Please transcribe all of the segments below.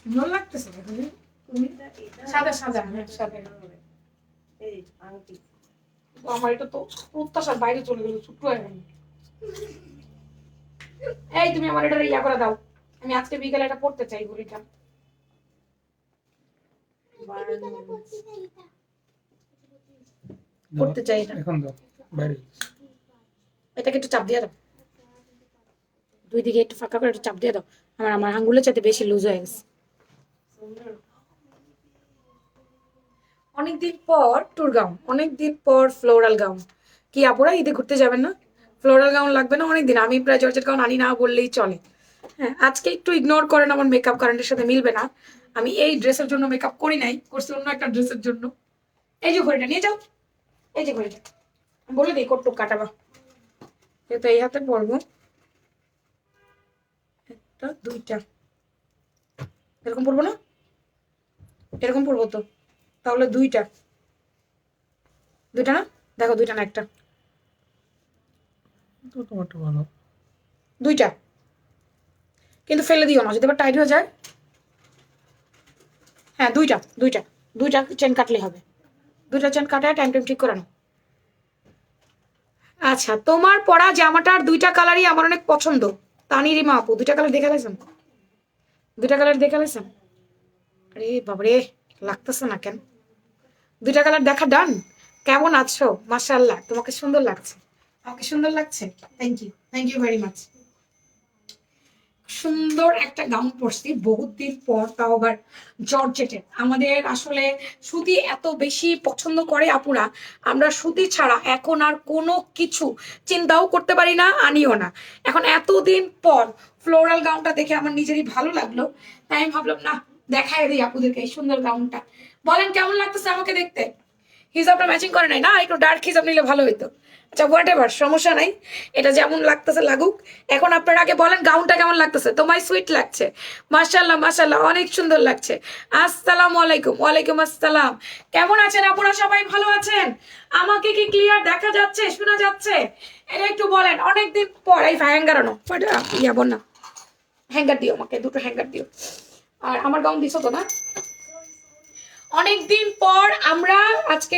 সুন্দর লাগতেছে দেখুন। সাদা সাদা, হ্যাঁ সাদা। এই আংটি আমার এটা তো প্রত্যাশার বাইরে চলে গেল, ছোট্ট হয়ে গেল। এই তুমি আমার এটা ইয়া করে দাও, আমি আজকে বিকেলে এটা পড়তে চাই ঘড়িটা। পড়তে চাই এটা এখন দাও বাইরে। এটাকে একটু চাপ দিয়ে দাও, দুই দিকে একটু ফাঁকা করে একটু চাপ দিয়ে দাও। আমার আঙ্গুলের চাইতে বেশি লুজ হয়ে গেছে। অনেকদিন পর ট্যুর গাউন, অনেকদিন পর ফ্লোরাল গাউন। কি আপুরা ঈদে ঘুরতে যাবেন না? ফ্লোরাল গাউন লাগবে না অনেকদিন? আমি প্রায় জর্জেট গাউন আনি না বললেই চলে। হ্যাঁ আজকে একটু ইগনোর করেন, আমার মেকআপ কারেন্টের সাথে মিলবে না। আমি এই ড্রেসের জন্য মেকআপ করি নাই, করছি অন্য একটা ড্রেসের জন্য। এই যে ঘড়িটা নিয়ে যাও, এই যে ঘড়িটা বলে দিই কটুক কাটাবা, যেহেতু এই হাতে পরবো। একটা দুইটা এরকম পরবো না, এরকম পরবো তো, তাহলে দুইটা, দুইটা না দেখো, দুইটা না একটা, তো তোমারটা ভালো। দুইটা কিন্তু ফেলে দিও না, যদি আবার টাইট হয়ে যায়। হ্যাঁ দুইটা দুইটা, দুইটা চেন কাটলে হবে, দুইটা চেন কাটায় টাইম টাইম ঠিক করে নাও। আচ্ছা তোমার পরা জামাটার দুইটা কালারই আমার অনেক পছন্দ। তানিরিমা আপু দুইটা কালার দেখে লাইছেন, দুইটা কালার দেখে লাইছেন। আরে বাবারে লাগতেছে না কেন? দুইটা কালার দেখা ডান। কেমন আছো? মাশাআল্লাহ তোমাকে সুন্দর লাগছে, আমাকে সুন্দর লাগছে। Thank you very much. সুন্দর একটা গাউন পরছি বহুত দিন পর, তাও আবার জর্জেটের। আমাদের আসলে সুতি এত বেশি পছন্দ করে আপুরা, আমরা সুতি ছাড়া এখন আর কোনো কিছু চিন্তাও করতে পারি না, আনিও না। এখন এতদিন পর ফ্লোরাল গাউনটা দেখে আমার নিজেরই ভালো লাগলো, তাই আমি ভাবলাম না দেখাই দিই আপুদেরকে এই সুন্দর গাউনটা। বলেন কেমন লাগতেছে আমাকে দেখতে? হিজাবটা ম্যাচিং করে নাই না, একটু ডার্ক হিজাব নিলে ভালো হইতো। আচ্ছা হোয়াট এভার, সমস্যা নাই, এটা যেমন লাগতেছে লাগুক। এখন আপনার আগে বলেন গাউনটা কেমন লাগতেছে? তোমায় সুইট লাগছে, মাশাআল্লাহ মাশাআল্লাহ অনেক সুন্দর লাগছে। আসসালামু আলাইকুম। ওয়ালাইকুম আসসালাম। কেমন আছেন আপনারা? সবাই ভালো আছেন? আমাকে কি ক্লিয়ার দেখা যাচ্ছে, শোনা যাচ্ছে? এটা একটু বলেন। অনেকদিন পর এই হ্যাঙ্গার আনো, ইয়া বল না, হ্যাঙ্গার দিও আমাকে, দুটো হ্যাঙ্গার দিও। আর আমার গাউন দিছো তো না? অনেকদিন পর আমরা আজকে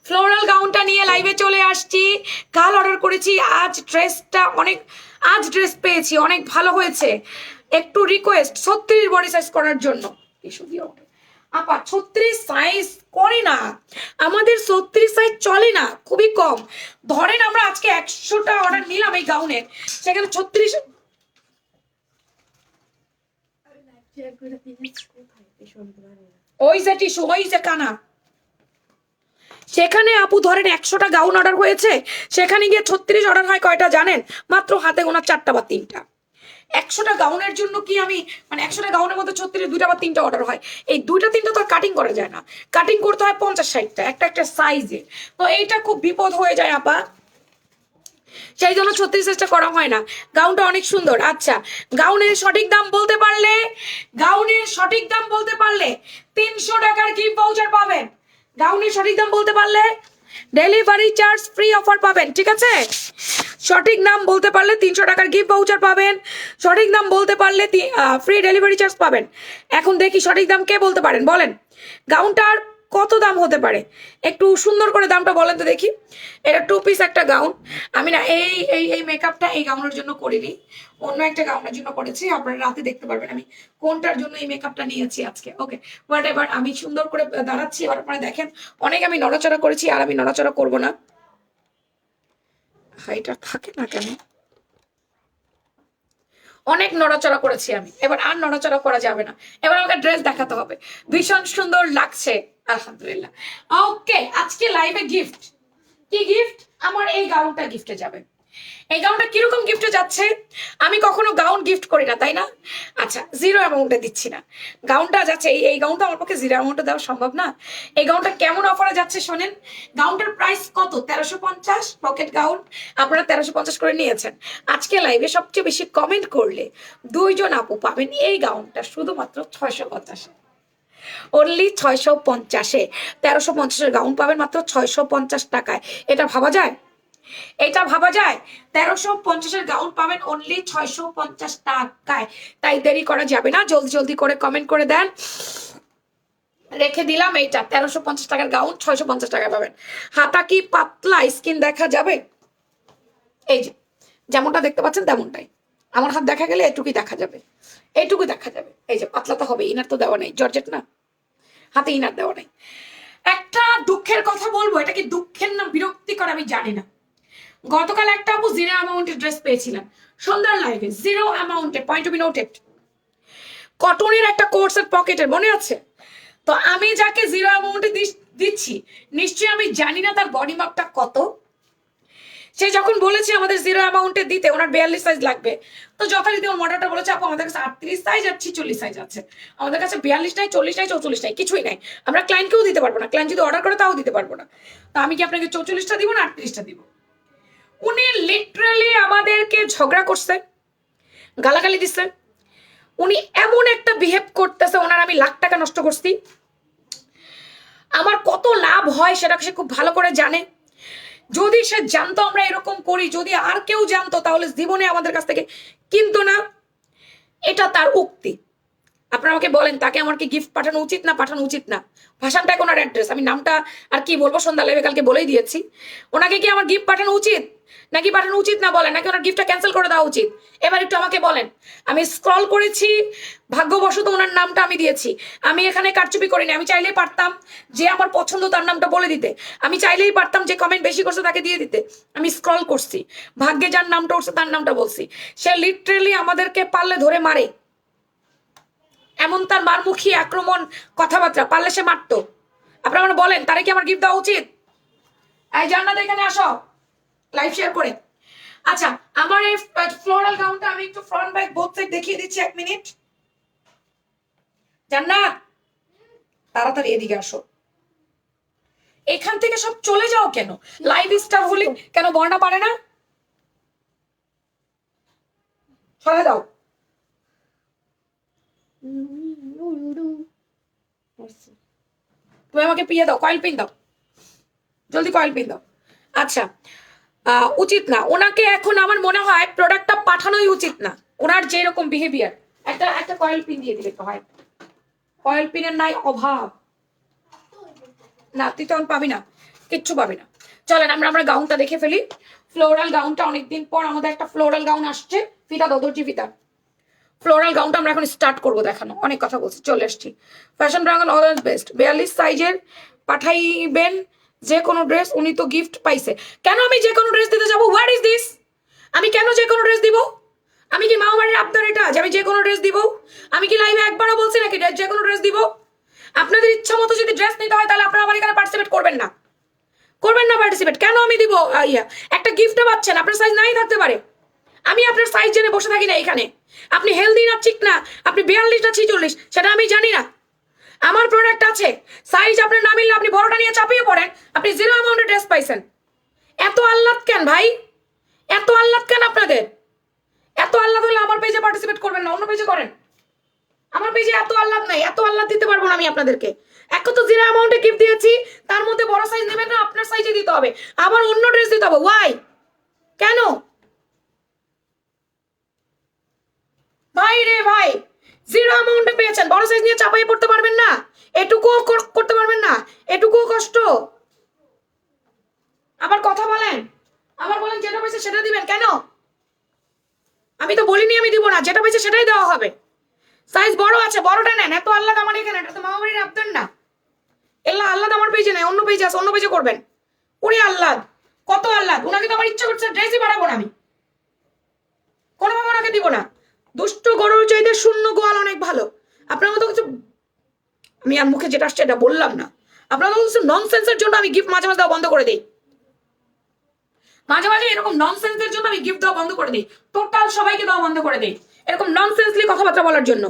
ফ্লোরাল গাউনটা নিয়ে লাইভে চলে আসছি। কাল অর্ডার করেছি, আজ ড্রেসটা অনেক, আজ ড্রেস পেয়েছি, অনেক ভালো হয়েছে। একটু রিকোয়েস্ট 36 বডি সাইজ করার জন্য। ইস্যু দিও আপা, 36 সাইজ করি না, আমাদের 36 সাইজ চলে না, খুবই কম। ধরেন আমরা আজকে 100টা অর্ডার নিলাম এই গাউনের, সেখানে 36 ওই যে টিস্যু, ওই যে কানা, সেখানে আপু ধরেন 100টা গাউন অর্ডার হয়েছে, সেখানে গিয়ে 36 অর্ডার হয় কয়টা জানেন? মাত্র হাতে গোনা 4টা বা 3টা। 100টা গাউনের জন্য কি আমি, মানে 100টা গাউনের মধ্যে 36 2টা বা 3টা অর্ডার হয়। এই 2টা 3টা তো আর কাটিং করা যায় না, কাটিং করতে হয় 50-60টা একটা একটা সাইজে। তো এইটা খুব বিপদ হয়ে যায় আপা, সেই জন্য 36 সাইজটা করা হয় না। গাউনটা অনেক সুন্দর। আচ্ছা গাউনের সঠিক দাম বলতে পারলে, গাউনের সঠিক দাম বলতে পারলে 300 টাকার গিফট ভাউচার পাবেন। গাউনের সঠিক দাম বলতে পারলে ডেলিভারি চার্জ ফ্রি অফার পাবেন, ঠিক আছে? সঠিক নাম বলতে পারলে 300 টাকার গিফট ভাউচার পাবেন, সঠিক দাম বলতে পারলে ফ্রি ডেলিভারি চার্জ পাবেন। এখন দেখি সঠিক দাম কে বলতে পারেন, বলেন। গাউনটার কত দাম হতে পারে একটু সুন্দর করে দামটা বলেন তো দেখি। এটা 2 পিস একটা গাউন। আমি না এই এই এই মেকআপটা এই গাউনের জন্য করিনি, অন্য একটা গাউনের জন্য করেছি। আপনারা রাতে দেখতে পারবেন আমি কোনটার জন্য এই মেকআপটা নিয়েছি আজকে। ওকে হোয়াট এভার, আমি সুন্দর করে দাঁড়াচ্ছি, এবার আপনারা দেখেন। অনেক আমি নড়াচড়া করেছি, আর আমি নড়াচড়া করব না। হ্যাঁ এটা থাকে না কেন, অনেক নড়াচড়া করেছি আমি, এবার আর নড়াচড়া করা যাবে না। এবার আমাকে ড্রেস দেখাতে হবে। ভীষণ সুন্দর লাগছে আলহামদুলিল্লাহ। ওকে আজকে লাইভে গিফট, কি গিফট? আমার এই গাউনটা গিফটে যাবে। এই গাউনটা কিরকম গিফটে যাচ্ছে? আমি কখনো গাউন গিফট করি না, তাই না? আচ্ছা জিরো অ্যামাউন্টে দিচ্ছি না, গাউনটা যাচ্ছে, এই গাউনটা আমার পক্ষে জিরো অ্যামাউন্টে দেওয়া সম্ভব না। এই গাউনটা কেমন অফারে যাচ্ছে শোনেন। গাউনটার প্রাইস কত? 1350 পকেট গাউন, আপনারা 1350 করে নিয়েছেন। আজকে লাইভে সবচেয়ে বেশি কমেন্ট করলে 2জন আপু পাবেন এই গাউনটা শুধুমাত্র 650। অনলি 650-এ 1350-এর গাউন পাবেন মাত্র 650 টাকায়। এটা ভাবা যায়? এটা ভাবা যায়? 1350-এর গাউন পাবেন অনলি 650 টাকায়। তাই দেরি করা যাবে না, জলদি জলদি করে কমেন্ট করে দেন। রেখে দিলাম এইটা 1350 টাকার গাউন 650 টাকায় পাবেন। হাতা কি পাতলা, স্কিন দেখা যাবে? এই যে যেমনটা দেখতে পাচ্ছেন তেমনটাই। আমার হাত দেখা গেলে এটুকুই দেখা যাবে, এইটুকু দেখা যাবে। এই যে পাতলা তো হবে, ইনার তো দেওয়া নেই, জর্জেট না, হাতে ইনার দেওয়া নেই। একটা দুঃখের কথা বলবো, এটা কি দুঃখের না বিরক্তিকর আমি জানি না। গতকাল একটা আপু জিরো অ্যামাউন্টের ড্রেস পেয়েছিলেন সন্ধ্যার লাইভে, জিরো অ্যামাউন্টে, পয়েন্ট টু বি নোটেড, কটনের একটা কোর্সের পকেটের, মনে আছে? তো আমি যাকে জিরো অ্যামাউন্টে দিচ্ছি, নিশ্চয়ই আমি জানি না তার বডি মাপটা কত। সে যখন বলেছে আমাদের জিরো অ্যামাউন্টে দিতে, ওনার 42 সাইজ লাগবে, তো যথারীতি ওর মডারটা বলেছে আপু আমাদের কাছে 38 সাইজ আর 46 সাইজ আছে, আমাদের কাছে 42 নাই, 40 নাই, 44 নাই, কিছুই নাই, আমরা ক্লায়েন্টকেও দিতে পারবো না, ক্লায়েন্ট যদি অর্ডার করে তাও দিতে পারবো না। তো আমি কি আপনাকে 44টা দিব না 38টা দিব? উনি লিটারালি আমাদেরকে ঝগড়া করছে, গালাগালি দিচ্ছে। উনি এমন একটা বিহেভ করতেছে, ওনার আমি লাখ টাকা নষ্ট করছি, আমার কত লাভ হয় সেটা সে খুব ভালো করে জানে। যদি সে জানতো আমরা এরকম করি, যদি আর কেউ জানতো, তাহলে জীবনে আমাদের কাছ থেকে কিনতো না। এটা তার উক্তি। আপনারা আমাকে বলেন তাকে আমার কি গিফট পাঠানো উচিত না পাঠানো উচিত না? ভাষানটা ওনার অ্যাড্রেস, আমি নামটা আর কি বলবো, সন্ধ্যা লাইভে কালকে বলেই দিয়েছি। ওনাকে কি আমার গিফট পাঠানো উচিত নাকি পাঠানো উচিত না বলেন, নাকি ওনার গিফটটা ক্যান্সেল করে দেওয়া উচিত? এবার একটু আমাকে বলেন। আমি স্ক্রল করেছি, ভাগ্যবশত ওনার নামটা আমি দিয়েছি। আমি এখানে কারচুপি করিনি, আমি চাইলেই পারতাম যে আমার পছন্দ তার নামটা বলে দিতে, আমি চাইলেই পারতাম যে কমেন্ট বেশি করছে তাকে দিয়ে দিতে। আমি স্ক্রল করছি, ভাগ্যে যার নামটা উঠছে তার নামটা বলছি। সে লিটারেলি আমাদেরকে পারলে ধরে মারে, এমন তার মারমুখী আক্রমণ কথাবার্তা, পারলে সে মারতো। আপনারা আমার বলেন তারে কি আমার গিফট দেওয়া উচিত? এই জান্নাত এখানে আসো, লাইভ শেয়ার করে। আচ্ছা, আমার এই ফ্লোরাল গাউনটা আমি একটু ফ্রন্ট ব্যাক বোথ সাইড দেখিয়ে দিচ্ছি, 1 মিনিট। জান্নাত তাড়াতাড়ি এদিকে আসো। এখান থেকে সব চলে যাও কেন? লাইভ স্টার হলে কেন বর্ণা পারে না? সরে দাও। তুমি আমাকে পিয়ে দাও, কয়েল পিন দাও, জলদি কয়েল পিন দাও। আচ্ছা, উচিত না ওনাকে, এখন আমার মনে হয় প্রোডাক্টটা পাঠানোই উচিত না, ওনার যেরকম বিহেভিয়ার। একটা একটা কয়েল পিন দিয়ে দিলে তো হয়, কয়েল পিনের নাই অভাব। না তুই তখন পাবি না, কিচ্ছু পাবি না। চলেন আমরা গাউনটা দেখে ফেলি। ফ্লোরাল গাউনটা অনেকদিন পর আমাদের একটা ফ্লোরাল গাউন আসছে। ফিতা দাও, দর্জি ফিতা। ফ্লোরাল গাউনটা আমরা এখন স্টার্ট করবো দেখানো, অনেক কথা বলছি, চলে আসছি। Fashion ব্রাঙ্গল always best. 42 সাইজের পাঠাইবেন যে কোনো ড্রেস, উনি তো গিফট পাইছে। কেন আমি যে কোনো ড্রেস দিতে যাবো? What is this? আমি কেন যে কোনো ড্রেস দিব? আমি কি মামাবাড়ির আবদার এটা যে আমি যে কোনো ড্রেস দিব? আমি কি লাইভে একবারও বলছি নাকি যে কোনো ড্রেস দিব? আপনাদের ইচ্ছা মতো যদি ড্রেস নিতে হয় তাহলে আপনারা আমার এখানে পার্টিসিপেট করবেন না, করবেন না পার্টিসিপেট। কেন আমি দিব? একটা গিফটে পাচ্ছেন, আপনার সাইজ নাই থাকতে পারে, আমি আপনার সাইজ জেনে বসে থাকি না এখানে। আপনি হেলদি না ঠিক না, আপনি 42 না 46 সেটা আমি জানি না। আমার প্রোডাক্ট আছে, সাইজ আপনার না মিললে আপনি বড়টা নিয়ে চাপিয়ে পড়েন, আপনি জিরো অ্যামাউন্টে ড্রেস পাইছেন। এত আহ্লাদ কেন ভাই? এত আহ্লাদ কেন আপনাদের? এত আহ্লাদ হলে আমার পেজে পার্টিসিপেট করবেন না, অন্য পেজে করেন। আমার পেজে এত আহ্লাদ নাই, এত আহ্লাদ দিতে পারবো না আমি আপনাদেরকে। এক তো জিরো অ্যামাউন্টে গিফট দিয়েছি, তার মধ্যে বড় সাইজ নেবেন না, আপনার সাইজে দিতে হবে, আবার অন্য ড্রেস দিতে হবে। ওয়াই? কেন ভাই রে ভাই? জিরো অ্যামাউন্টে পেয়েছেন, বড় সাইজ নিয়ে চাপাই পড়তে পারবেন না? এটুকুও করতে পারবেন না? এটুকুও কষ্ট? আবার কথা বলেন, আবার বলেন যেটা পাইছে সেটা দিবেন। কেন? আমি তো বলিনি আমি দিব না, যেটা পাইছে সেটাই দেওয়া হবে। সাইজ বড় আছে, বড়টা নেন। এত আহ্লাদ আমার এখানে, এটা তো মামাবাড়ির আবদার না। এল্লা আহ্লাদ আমার পেজে নাই, অন্য পেজে আছে, অন্য পেজে করবেন। উনি আহ্লাদ, কত আহ্লাদ! ওনাকে তো আমার ইচ্ছা করছে ড্রেসই পাঠাবো না আমি, কোনোভাবে ওনাকে দিব না। দুষ্ট গরুর চাইতে শূন্য গোয়াল অনেক ভালো। আপনার মতো কিছু, আমি আর মুখে যেটা আসছে এটা বললাম না। আপনার মতো কিছু ননসেন্সের জন্য আমি গিফট মাঝে মাঝে দেওয়া বন্ধ করে দিই। মাঝে মাঝে এরকম ননসেন্সের জন্য আমি গিফট দেওয়া বন্ধ করে দিই, টোটাল সবাইকে দেওয়া বন্ধ করে দিই, এরকম ননসেন্সলি কথাবার্তা বলার জন্য।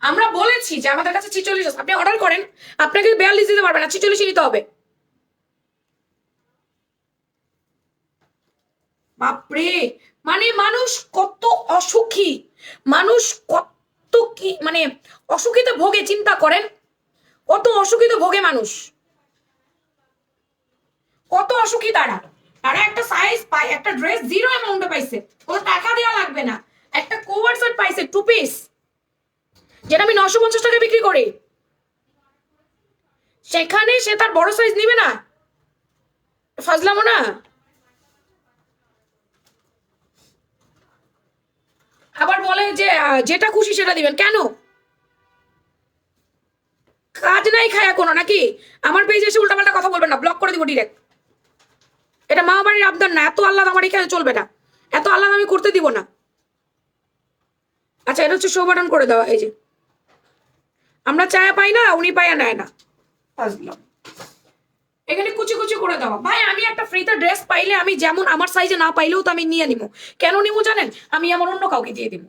আমরা বলেছি যে আমাদের কাছে 46 আছে, আপনি অর্ডার করেন, আপনাকে 42 দিতে পারবেন না, 46 নিতে হবে। বাপরে, মানে মানুষ কত অসুখী, মানুষ কত কি মানে অসুখীতে ভোগে, চিন্তা করেন কত অসুখীতে ভোগে মানুষ। কত অসুখী তারা, তারা একটা সাইজ পায়, একটা ড্রেস 0 অ্যামাউন্টে পাইছে, কোনো টাকা দেওয়া লাগবে না, একটা কোভার সেট পাইছে 2 পিস, যেটা আমি 950 টাকা বিক্রি করি, সেখানে সে তার বড় সাইজ নিবে না, ফাজলামো না। আবার বলে যে যেটা খুশি সেটা দিবেন, কেন? কাজ নাই খায়া কোনো নাকি? আমার পেজে এসে উল্টাপাল্টা কথা বলবেন না, ব্লক করে দিব ডিরেক্ট। এটা মা বাড়ির আবদার না, এত আল্লাহ আমার এখানে চলবে না, এত আল্লাহ আমি করতে দিব না। আচ্ছা, এটা হচ্ছে শো বাটন করে দেওয়া, এই যে আমরা চায়া পাই না, উনি পায়া নেয় না, বুঝলাম। এখানে কুচি কুচি করে দেওয়া। ভাই আমি একটা ফ্রিতে ড্রেস পাইলে আমি যেমন আমার সাইজে না পাইলেও তো আমি নিয়ে নিব। কেন নিব জানেন? আমি আমার অন্য কাউকে দিয়ে দিব।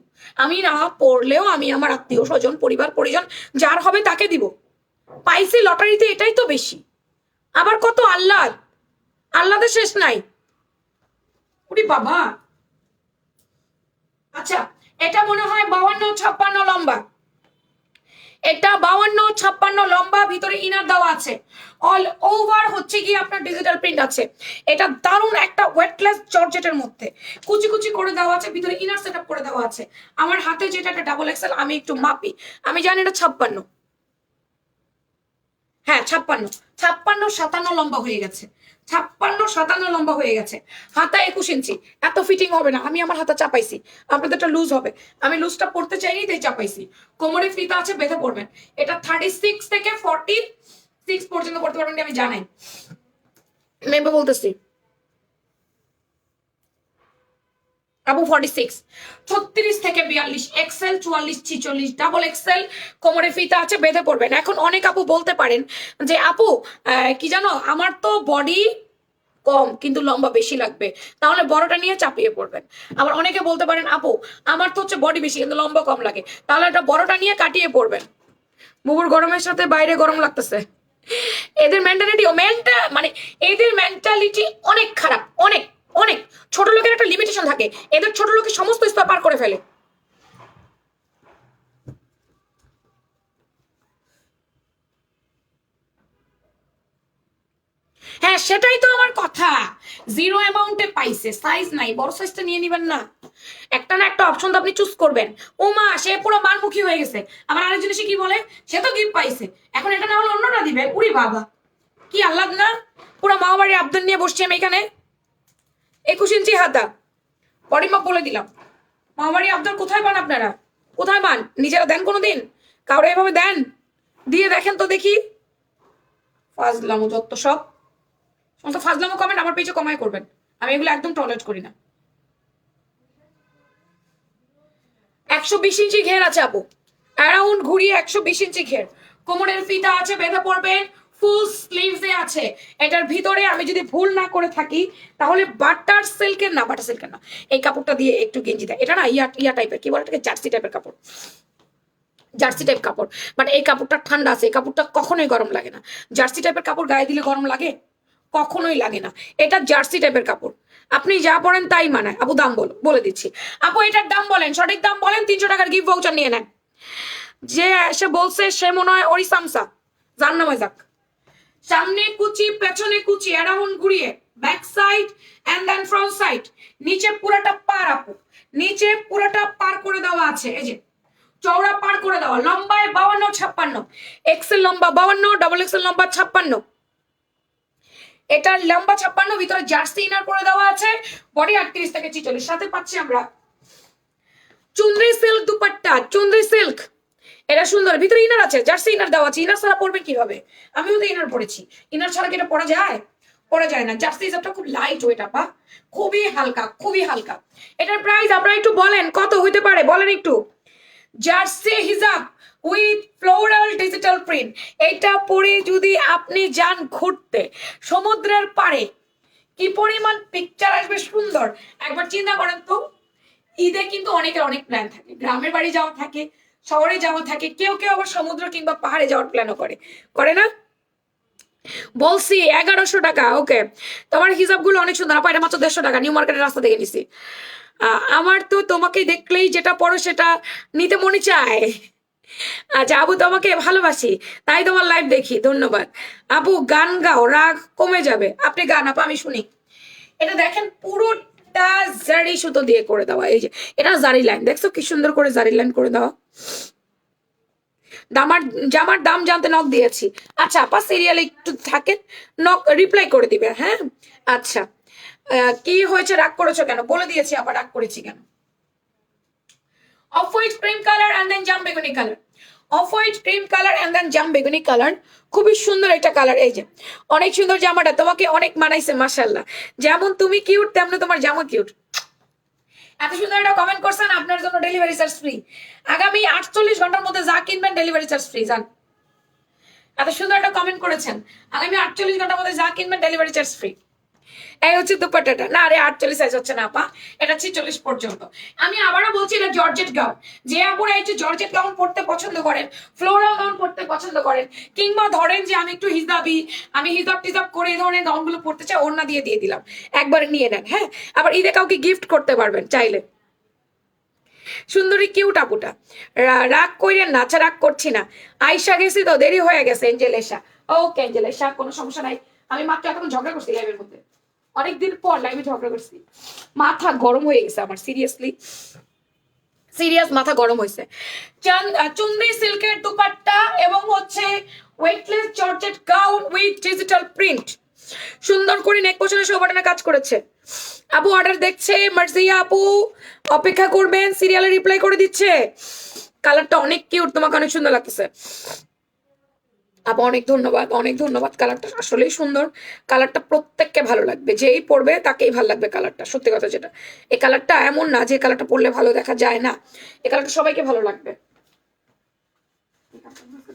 আমি না পড়লেও আমি আমার আত্মীয় স্বজন, পরিবার পরিজন যার হবে তাকে দিব। পাইছি লটারিতে, এটাই তো বেশি। আবার কত আল্লাহ, আল্লাদের শেষ নাই। উনি বাবা। আচ্ছা, এটা মনে হয় 52-56 লম্বা, এটা 52-56 লম্বা, ভিতরে ইনার দেওয়া আছে, অল ওভার হচ্ছে কি আপনার ডিজিটাল প্রিন্ট আছে। এটা দারুণ একটা ওয়েটলেস জর্জেটের মধ্যে কুচি কুচি করে দেওয়া আছে, ভিতরে ইনার সেটআপ করে দেওয়া আছে। আমার হাতে যেটা একটা ডাবল এক্সেল, আমি একটু মাপি, আমি জানি এটা 56, হ্যাঁ 56-57 লম্বা হয়ে গেছে, 56-57 লম্বা হয়ে গেছে। হাতা 21 ইঞ্চি, এত ফিটিং হবে না, আমি আমার হাতা চাপাইছি, আপনাদেরটা লুজ হবে, আমি লুজটা পড়তে চাইনি তাই চাপাইছি। কোমরে ফিতা আছে, বেঁধে পড়বেন। এটা 36 থেকে 46 পর্যন্ত করতে পারবেন, আমি জানাই, মেম্বার বলতেছি। আপু 46, 36 থেকে 42, এক্সেল 44-46, ডাবল এক্সেল, কোমরে ফিতা আছে, বেঁধে পড়বেন। এখন অনেক আপু বলতে পারেন যে আপু কি জানো, আমার তো বডি কম কিন্তু লম্বা বেশি লাগবে, তাহলে বড়টা নিয়ে চাপিয়ে পড়বেন। আবার অনেকে বলতে পারেন আপু আমার তো হচ্ছে বডি বেশি কিন্তু লম্বা কম লাগে, তাহলে একটা বড়টা নিয়ে কাটিয়ে পড়বেন। বুবুর গরমের সাথে বাইরে গরম লাগতেছে। এদের মানে এদের মেন্টালিটি অনেক খারাপ, অনেক অনেক। ছোট লোকের একটা লিমিটেশন থাকে, এদের ছোট লোকের সমস্ত স্তর পার করে ফেলে। হ্যাঁ সেটাই তো আমার কথা, 0 অ্যামাউন্টে পাইছে, সাইজ নাই, বড় সাইজটা নিয়ে নিবেন না। একটা না একটা অপশন তো আপনি চুজ করবেন। ও মা, সে পুরো মানমুখী হয়ে গেছে। আবার আরেক জিনিসে কি বলে, সে তো গিফট পাইছে, এখন এটা না হলে অন্যটা দিবে। উরি বাবা, কি আল্লাহ না, পুরো মা বাড়ির আবদার নিয়ে বসছি আমি এখানে। 21 ইঞ্চি হাতা, বডি মাপ বলে দিলাম। মা বাড়ির আবদার কোথায় পান আপনারা? কোথায় পান? নিজেরা দেন কোনোদিন? কাউরে এভাবে দেন? দিয়ে দেখেন তো দেখি। ফাজলামো যত সব, সমস্ত ফাজলামো কমেন্ট আমার পেজে কমায় করবেন, আমি এগুলো একদম টলারেট করি না। 120 ইঞ্চি ঘের আছে আপু, অ্যারাউন্ড ঘুরিয়ে 120 ইঞ্চি ঘের, কোমরের ফিতা আছে, বেঁধে পড়বেন, ফুল স্লিভস এ আছে। এটার ভিতরে আমি যদি ভুল না করে থাকি তাহলে বাটার সিল্কের না, এই কাপড়টা দিয়ে একটু গেঞ্জি দেয়, এটা না ইয়া টাইপের, কি বলে এটাকে, জার্সি টাইপের কাপড়, জার্সি টাইপ কাপড়। বাট এই কাপড়টা ঠান্ডা আছে, এই কাপড়টা কখনোই গরম লাগে না। জার্সি টাইপের কাপড় গায়ে দিলে গরম লাগে? কখনোই লাগে না। এটা জার্সি টাইপের কাপড়, আপনি যা পড়েন তাই মানায়। আপু দাম বলে দিচ্ছি। আপু এটার দাম বলেন, সঠিক দাম বলেন, 300 টাকার গিফট ভাউচার নিয়ে নেন। যে এসে বলছে সে মনে হয় ওরি সামসা, যার নামে যাক। সামনে কুচি, পেছনে কুচি, অ্যারাউন্ড ঘুরিয়ে, back side and then front side, নিচে পুরাটা পার আপু, নিচে পুরাটা পার করে দেওয়া আছে, এই যে চওড়া পার করে দেওয়া। লম্বায় 52-56, এক্সেল লম্বা 52, ডাবল এক্সেল লম্বা 56। এটার লম্বা 56, ভিতরে জার্সি ইনার করে দেওয়া আছে, বডি 38 থেকে 46। সাথে পাচ্ছি আমরা চুনরি সিল্ক দুপাট্টা, চুনরি সিল্ক, এটা সুন্দর, ভিতরে ইনার আছে, জার্সি ইনার দেওয়া আছে। ইনার ছাড়া পরবেন কিভাবে? আমিও তো ইনার পরেছি, ইনার ছাড়া কি এটা পরা যায়? পরা যায় না। জার্সি হিসাবটা খুব লাইট ওয়েট আপা, খুবই হালকা, খুবই হালকা। এটার প্রাইস আপনারা একটু বলেন কত হইতে পারে, বলেন একটু। জার্সি হিজাব উইথ ফ্লোরাল ডিজিটাল প্রিন্ট, এটা পরে যদি আপনি যান ঘুরতে সমুদ্রের পাড়ে, কি পরিমাণ পিকচার আসবে সুন্দর, একবার চিন্তা করেন তো। ঈদে কিন্তু অনেকের অনেক প্ল্যান থাকে, গ্রামের বাড়ি যাওয়া থাকে, শহরে যাওয়া থাকে, কেউ কেউ আবার সমুদ্র কিংবা পাহাড়ে যাওয়ার প্ল্যানও করে না? বলছি 1100 টাকা। ওকে, তোমার হিসাবগুলো অনেক সুন্দর আপা, এটা মাত্র 150 টাকা, নিউ মার্কেটের রাস্তা থেকে নিছি। আমার তো তোমাকে দেখলেই যেটা পড়ো সেটা নিতে মনে চায়। আচ্ছা আপু, তোমাকে ভালোবাসি তাই তোমার লাইভ দেখি, ধন্যবাদ। আপু গান গাও, রাগ কমে যাবে। আপনি গান আপু, আমি শুনি। এটা দেখেন পুরোটা জারি সুতো দিয়ে করে দেওয়া, এই যে এটা জারি লাইন, দেখছো কি সুন্দর করে জারি লাইন করে দেওয়া। দামার জামার দাম জানতে নক দিয়েছি। আচ্ছা আপা, সিরিয়ালে একটু থাকেন, নক রিপ্লাই করে দিবে, হ্যাঁ। আচ্ছা, কি হয়েছে, রাগ করেছো কেন? বলে দিয়েছি আবার রাগ করেছি কেন। Off white cream colour and then জাম বেগুনি colour, off white cream colour and then জাম বেগুনি কালার। খুবই সুন্দর একটা কালার, এই যে অনেক সুন্দর জামাটা, তোমাকে অনেক মানাইছে মাশাআল্লাহ। যেমন তুমি কিউট তেমন তোমার জামা কিউট। এত সুন্দর একটা কমেন্ট করছেন, আপনার জন্য ডেলিভারি চার্জ ফ্রি। আগামী 48 ঘন্টার মধ্যে যা কিনবেন ডেলিভারি চার্জ ফ্রি, জান। এত সুন্দর একটা কমেন্ট করেছেন, আগামী 48 ঘন্টার মধ্যে যা কিনবেন ডেলিভারি চার্জ ফ্রি। এই হচ্ছে দুপাট্টাটা। না রে, 48 সাইজ হচ্ছে না আপা, এটা 46 পর্যন্ত। আমি আবারও বলছি, এটা জর্জেট গাউন। যে আপুরা একটু জর্জেট গাউন পড়তে পছন্দ করেন, ফ্লোরাল গাউন পড়তে পছন্দ করেন, কিংবা ধরেন যে আমি একটু হিজাবি, আমি হিজাব টিজাব করে এই ধরনের গাউনগুলো পড়তে চাই, ওড়না দিয়ে দিয়ে দিলাম, একবারে নিয়ে নেন। হ্যাঁ, আবার ঈদে কাউকে গিফট করতে পারবেন চাইলে। সুন্দরী কিউট আপুটা, রাগ কইরেন না। আচ্ছা রাগ করছি না, আয়সা গেছি তো, দেরি হয়ে গেছে। এঞ্জেলেশা, ওকে এঞ্জেলেশা, কোনো সমস্যা নাই। আমি মাত্র এখন ঝগড়া করছি লাইভের মধ্যে, অনেকদিন পর লাইভে ঝগড়া করছি। মাথা গরম হয়ে গেছে আমার, সিরিয়াসলি সিরিয়াস মাথা গরম হয়েছে। চুন্দ্রি সিল্কের দুপাট্টা এবং হচ্ছে weightless georgette gown with digital print, সুন্দর করে নেক পোশনে শো বাটনে কাজ করেছে। আপু অর্ডার দেখছে, মার্জিয়া আপু অপেক্ষা করবেন, সিরিয়ালে রিপ্লাই করে দিচ্ছে। কালারটা অনেক কিউট, তোমাকে অনেক সুন্দর লাগতেছে আপু, অনেক ধন্যবাদ, অনেক ধন্যবাদ। কালারটা আসলেই সুন্দর, কালারটা প্রত্যেককে ভালো লাগবে, যেই পরবে তাকেই ভালো লাগবে কালারটা। সত্যি কথা যেটা, এই কালারটা এমন না যে কালারটা পরলে ভালো দেখা যায় না, এই কালারটা সবাইকে ভালো লাগবে।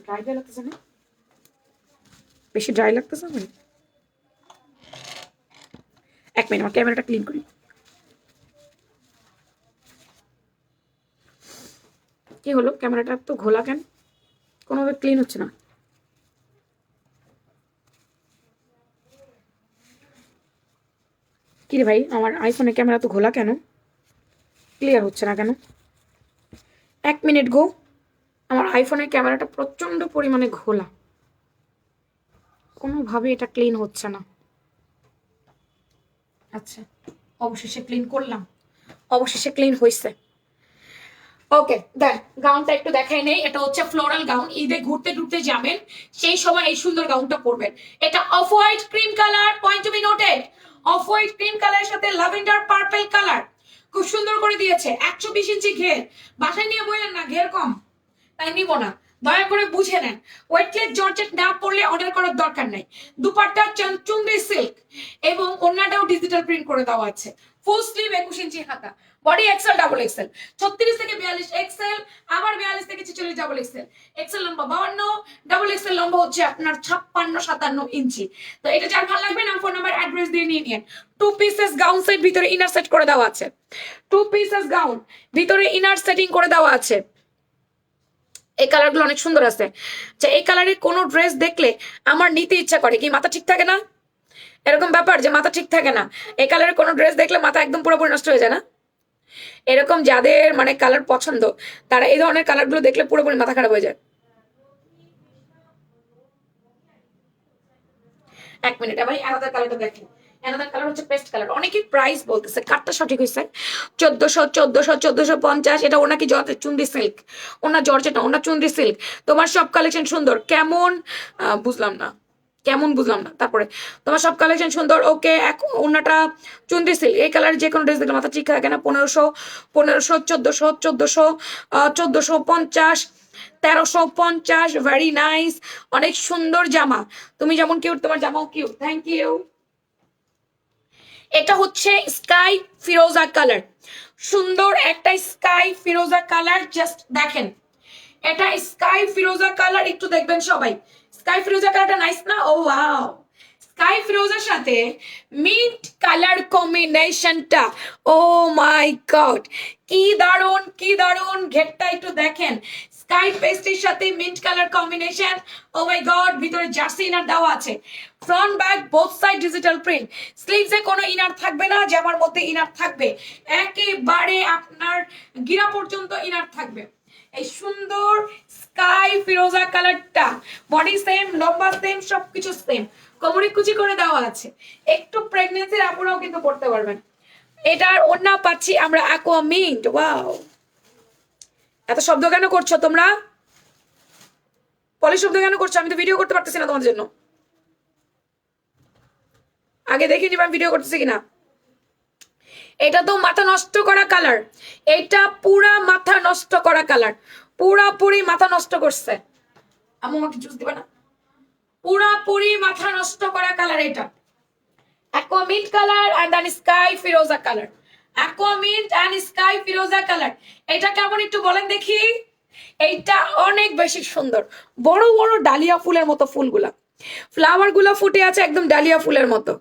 ড্রাই ড্রাই লাগতেছে না, বেশি ড্রাই লাগতেছে না। এক মিনিট, আমার ক্যামেরাটা ক্লিন করি। কি হলো, ক্যামেরাটা তো ঘোলা কেন? কোনোভাবে ক্লিন হচ্ছে না। কি রে ভাই, আমার আইফোনের ক্যামেরা তো ঘোলা কেন? ক্লিয়ার হচ্ছে না কেন? এক মিনিট গো, আমার আইফোনের ক্যামেরাটা প্রচন্ড পরিমাণে ঘোলা, কোনোভাবে এটা ক্লিন হচ্ছে না। আচ্ছা, অবশেষে ক্লিন করলাম, অবশেষে ক্লিন হয়েছে। ওকে দেন, গাউনটা একটু দেখাই নেই। এটা হচ্ছে ফ্লোরাল গাউন, ঈদে ঘুরতে ঘুরতে যাবেন সেই সময় এই সুন্দর গাউনটা পরবেন। এটা off white cream colour, point to be noted, off white cream কালারের সাথে ল্যাভেন্ডার পার্পল কালার, খুব সুন্দর করে দিয়েছে। 120 ইঞ্চি ঘের, বাসায় নিয়ে বললেন না ঘের কম তাই নিব না, দয়া করে বুঝে নেন। ওয়েটলেস জর্জেট না পড়লে অর্ডার করার দরকার নাই। দুপাট্টা চুনরি সিল্ক এবং ওড়নাটাও ডিজিটাল প্রিন্ট করে দেওয়া আছে। ফুল স্লিভ 21 ইঞ্চি হাতা, বডি এক্সেল ডাবল এক্সেল, 36 থেকে 42 এক্সেল, আবার 42 থেকে 46 ডাবল এক্সেল। এক্সেল লম্বা 52, ডাবল এক্সেল লম্বা হচ্ছে আপনার 56-57 ইঞ্চি। তো এটা যার ভালো লাগবে না, ফোন নাম্বার অ্যাড্রেস দিয়ে নিয়ে নিন। 2 পিসেস গাউন সেট, ভিতরে ইনার সেট করে দেওয়া আছে। 2 পিসেস গাউন, ভিতরে ইনার সেটিং করে দেওয়া আছে। এই কালারগুলো অনেক সুন্দর আছে। আচ্ছা, এই কালারের কোনো ড্রেস দেখলে আমার নিতে ইচ্ছা করে, কি মাথা ঠিক থাকে না? এরকম ব্যাপার যে মাথা ঠিক থাকে না, এই কালারের কোনো ড্রেস দেখলে মাথা একদম পুরোপুরি নষ্ট হয়ে যায় না? এরকম যাদের মানে কালার পছন্দ, তারা এই ধরনের কালারগুলো দেখলে পুরোপুরি মাথা খারাপ হয়ে যায়। এক মিনিট, ভাই আলাদা কালারটা দেখেন। অ্যানাদার কালার হচ্ছে পেস্ট কালার। অনেকেই প্রাইস বলতেছে, কাটটা সঠিক হয়েছে 1450। এটা ওনা কি চুন্দি সিল্ক, ওনা জর্জেট না, ওনা চুন্দি সিল্ক। তোমার সব কালেকশন সুন্দর, কেমন বুঝলাম না, কেমন বুঝলাম না। তারপরে তোমার সব কালেকশন সুন্দর, ওকে। ওনাটা চুন্দি সিল্ক, এই কালার যে কোনো ড্রেস দেখলে মাথা ঠিক থাকে না। 1500, 1400, 1450, 1350, ভেরি নাইস, অনেক সুন্দর জামা। তুমি যেমন কিউট, তোমার জামাও কিউট। Thank you. এটা হচ্ছে স্কাই ফিরোজা কালার, সুন্দর একটা স্কাই ফিরোজা কালার, জাস্ট দেখেন। এটা স্কাই ফিরোজা কালার, একটু দেখবেন সবাই। স্কাই ফিরোজা কালারটা নাইস না? ও ওয়াও, স্কাই ফিরোজার সাথে মিন্ট কালার কম্বিনেশনটা, ও মাই গড, কি দারুন, কি দারুন। ঘেরটা একটু দেখেন, স্কাই পেস্টের সাথে mint colour combination, oh my god. ভিতরে জার্সি ইনার দেওয়া আছে, front back both side digital print. স্লিভসে কোনো ইনার থাকবে না, জামার মধ্যে ইনার থাকবে, একেবারে আপনার গিরা পর্যন্ত ইনার থাকবে। এই সুন্দর স্কাই ফিরোজা কালারটা, বডি সেম, লম্বা সেম, সবকিছু সেম, কোমরে কুচি করে দেওয়া আছে। একটু প্রেগনেন্সির আপুরাও কিন্তু পড়তে পারবেন। এটার ওড়না পাচ্ছি আমরা অ্যাকোয়া মিন্ট। ওয়াও, এত শব্দ কেন করছো তোমরা? পলি শব্দ কেন করছো? আমি তো ভিডিও করতে পারতেছি না তোমাদের জন্য। আগে দেখে নিবা ভিডিও করতেছি কিনা। এটা তো মাথা নষ্ট করা কালার, এটা পুরা মাথা নষ্ট করা কালার, পুরাপুরি মাথা নষ্ট করছে। আমি আমাকে জুস দিবা না? পুরাপুরি মাথা নষ্ট করা কালার এটা। aqua mint color and then sky firoza color, aqua mint and sky firoza color। এটা কেমন একটু বলেন দেখি। এইটা অনেক বেশি সুন্দর, বড় বড় ডালিয়া ফুলের মতো ফুলগুলা, ফ্লাওয়ার গুলা ফুটে আছে একদম ডালিয়া ফুলের মতো,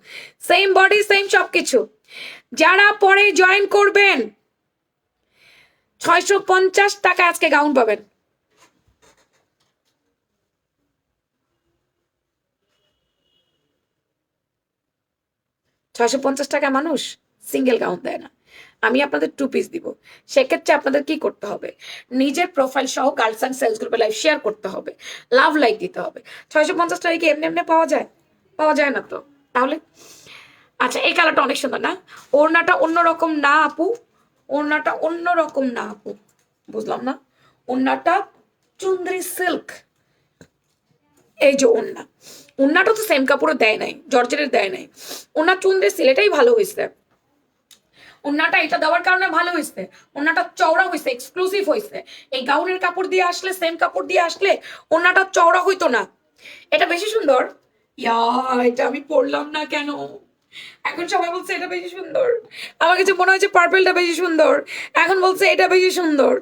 সেম বডি সেম সবকিছু। যারা পরে জয়েন করবেন 650 টাকা আজকে গাউন পাবেন। $650 মানুষ সিঙ্গেল গাউন দেয় না। আমি আপনাদের 2 পিস দিব। সেক্ষেত্রে আপনাদের কি করতে হবে? নিজের প্রোফাইল সহ গার্লস অ্যান্ড সেলস গ্রুপে লাইভ শেয়ার করতে হবে, লাভ লাইক দিতে হবে। 650 টাকা কি এমনি এমনি পাওয়া যায়? পাওয়া যায় না তো। তাহলে আচ্ছা, এই কালারটা অনেক সুন্দর না? ওড়নাটা অন্যরকম না আপু? ওড়নাটা অন্যরকম না আপু? বুঝলাম না। ওড়নাটা চুন্দ্রি সিল্ক। এই যে ওড়না, ওড়নাটা তো সেম কাপড়ও দেয় নাই, জর্জেটের দেয় নাই। ওড়না চুন্দ্রি সিল, এটাই ভালো হয়েছে। ওড়নাটা এটা দেওয়ার কারণে ভালো হয়েছে, ওড়নাটা চওড়া হয়েছে, এক্সক্লুসিভ হয়েছে। এই গাউনের কাপড় দিয়ে আসলে, সেম কাপড় দিয়ে আসলে ওড়নাটা চওড়া হইতো না। এটা বেশি সুন্দর। ইয়া, এটা আমি পরলাম না কেন? এখন সবাই বলছে এটা বেশি সুন্দর। আমার কাছে মনে হয়েছে পার্পেলটা বেশি সুন্দর, এখন বলছে এটা বেশি সুন্দর।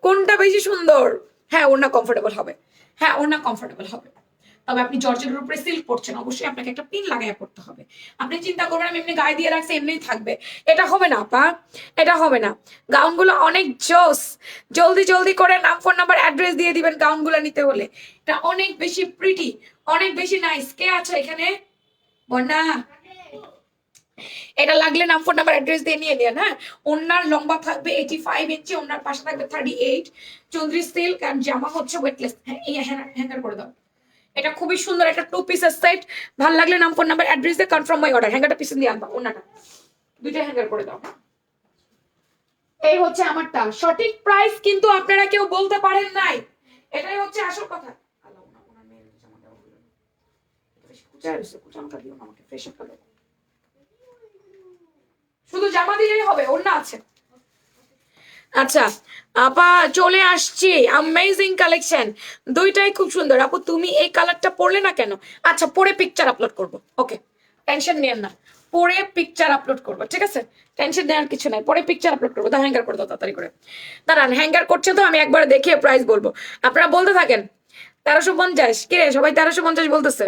কোনটা বেশি সুন্দর? হ্যাঁ, ওড়না কমফোর্টেবল হবে, হ্যাঁ ওড়না কমফোর্টেবল হবে। তবে আপনি জর্জেটের উপরে সিল্ক পড়ছেন, অবশ্যই আপনাকে একটা পিন লাগায় পড়তে হবে। আপনি চিন্তা করবেন আমি এমনি গায়ে দিয়ে রাখছি এমনিই থাকবে, এটা হবে না আপা, এটা হবে না। গাউনগুলো অনেক জোস। জলদি জলদি করে নাম, ফোন নাম্বার, অ্যাড্রেস দিয়ে দিবেন গাউনগুলো নিতে হলে। এটা অনেক বেশি প্রিটি, অনেক বেশি নাইস। কে আছে এখানে? বন্যা, এটা লাগলে নাম, ফোন নাম্বার, অ্যাড্রেস দিয়ে নিয়ে নেন। হ্যাঁ, ওনার লম্বা থাকবে 85 ইঞ্চি, ওনার পাশে থাকবে 38, চৌধুরী সিল্ক, আর জামা হচ্ছে ওয়েটলেস। হ্যাঁ, এই হ্যাঙ্গার করে দাও। এটা খুবই সুন্দর একটা 2 পিসের সেট। ভালো লাগলে নাম, ফোন নাম্বার, অ্যাড্রেস দিয়ে কনফার্ম মাই অর্ডার। হ্যাঙ্গারটা পিছন দিয়ে আনবা, ওনাটা দুইটা হ্যাঙ্গার করে দাও। এই হচ্ছে আমারটা। সঠিক প্রাইস কিন্তু আপনারা কেউ বলতে পারেন নাই, এটাই হচ্ছে আসল কথা। শুধু জামা দিলেই হবে, ওড়না আছে। আচ্ছা আপা, চলে আসছি, অ্যামেজিং কালেকশন, দুইটাই খুব সুন্দর। আপু তুমি এই কালারটা পরলে না কেন? আচ্ছা, পরে পিকচার আপলোড করব, ওকে, টেনশন নিয়েন না, পরে পিকচার আপলোড করবো, ঠিক আছে? টেনশন নেওয়ার কিছু নাই, পরে পিকচার আপলোড করবো। তো হ্যাঙ্গার করে দাও তাড়াতাড়ি করে। দাঁড়ান, হ্যাঙ্গার করছে তো, আমি একবার দেখিয়ে প্রাইস বলবো, আপনারা বলতে থাকেন। 1350, কিরে সবাই 1350 বলতেছে?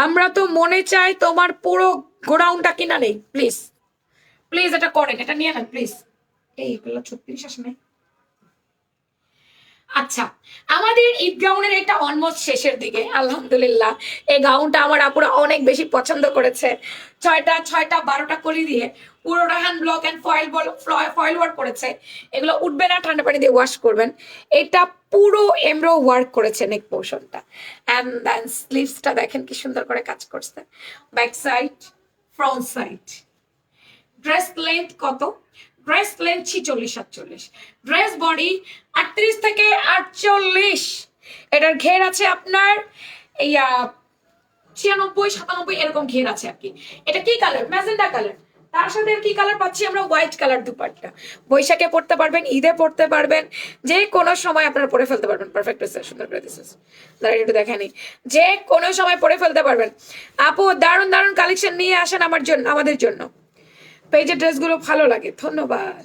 আমরা তো মনে চাই তোমার পুরো গোডাউনটা কিনা নেই, প্লিজ প্লিজ এটা করেন, এটা নিয়ে নেন প্লিজ। এইগুলো 36 আসে নাই। আচ্ছা, আমাদের ঈদ গাউনের এটা অলমোস্ট শেষের দিকে, আলহামদুলিল্লাহ। এই গাউনটা আমার আপুরা অনেক বেশি পছন্দ করেছে। 6টা 12টা কলি দিয়ে পুরোটা hand block and foil work করেছে। এগুলো উঠবে না, ঠান্ডা পানি দিয়ে ওয়াশ করবেন। এটা পুরো এমব্রো ওয়ার্ক করেছে নেক পোর্শনটা, এন্ড দেন স্লিভসটা দেখেন কি সুন্দর করে কাজ করছে, back side, front side. Dress length কত? ড্রেস লেন্থ 46-48, ড্রেস বডি 38 থেকে 48। এটার ঘের আছে আপনার 96-97 এরকম ঘের আছে আর কি। এটা কি কালার? Magenta colour. তার সাথে কি কালার পাচ্ছি আমরা? White colour dupatta. বৈশাখে পড়তে পারবেন, ঈদে পড়তে পারবেন, যে কোনো সময় আপনারা পরে ফেলতে পারবেন। পারফেক্ট হয়েছে, সুন্দর করে দিয়েছে, দাঁড়িয়ে একটু দেখেনি, যে কোনো সময় পরে ফেলতে পারবেন। আপু দারুণ দারুণ কালেকশন নিয়ে আসেন আমার জন্য, আমাদের জন্য। পেজের ড্রেসগুলো ভালো লাগে, ধন্যবাদ।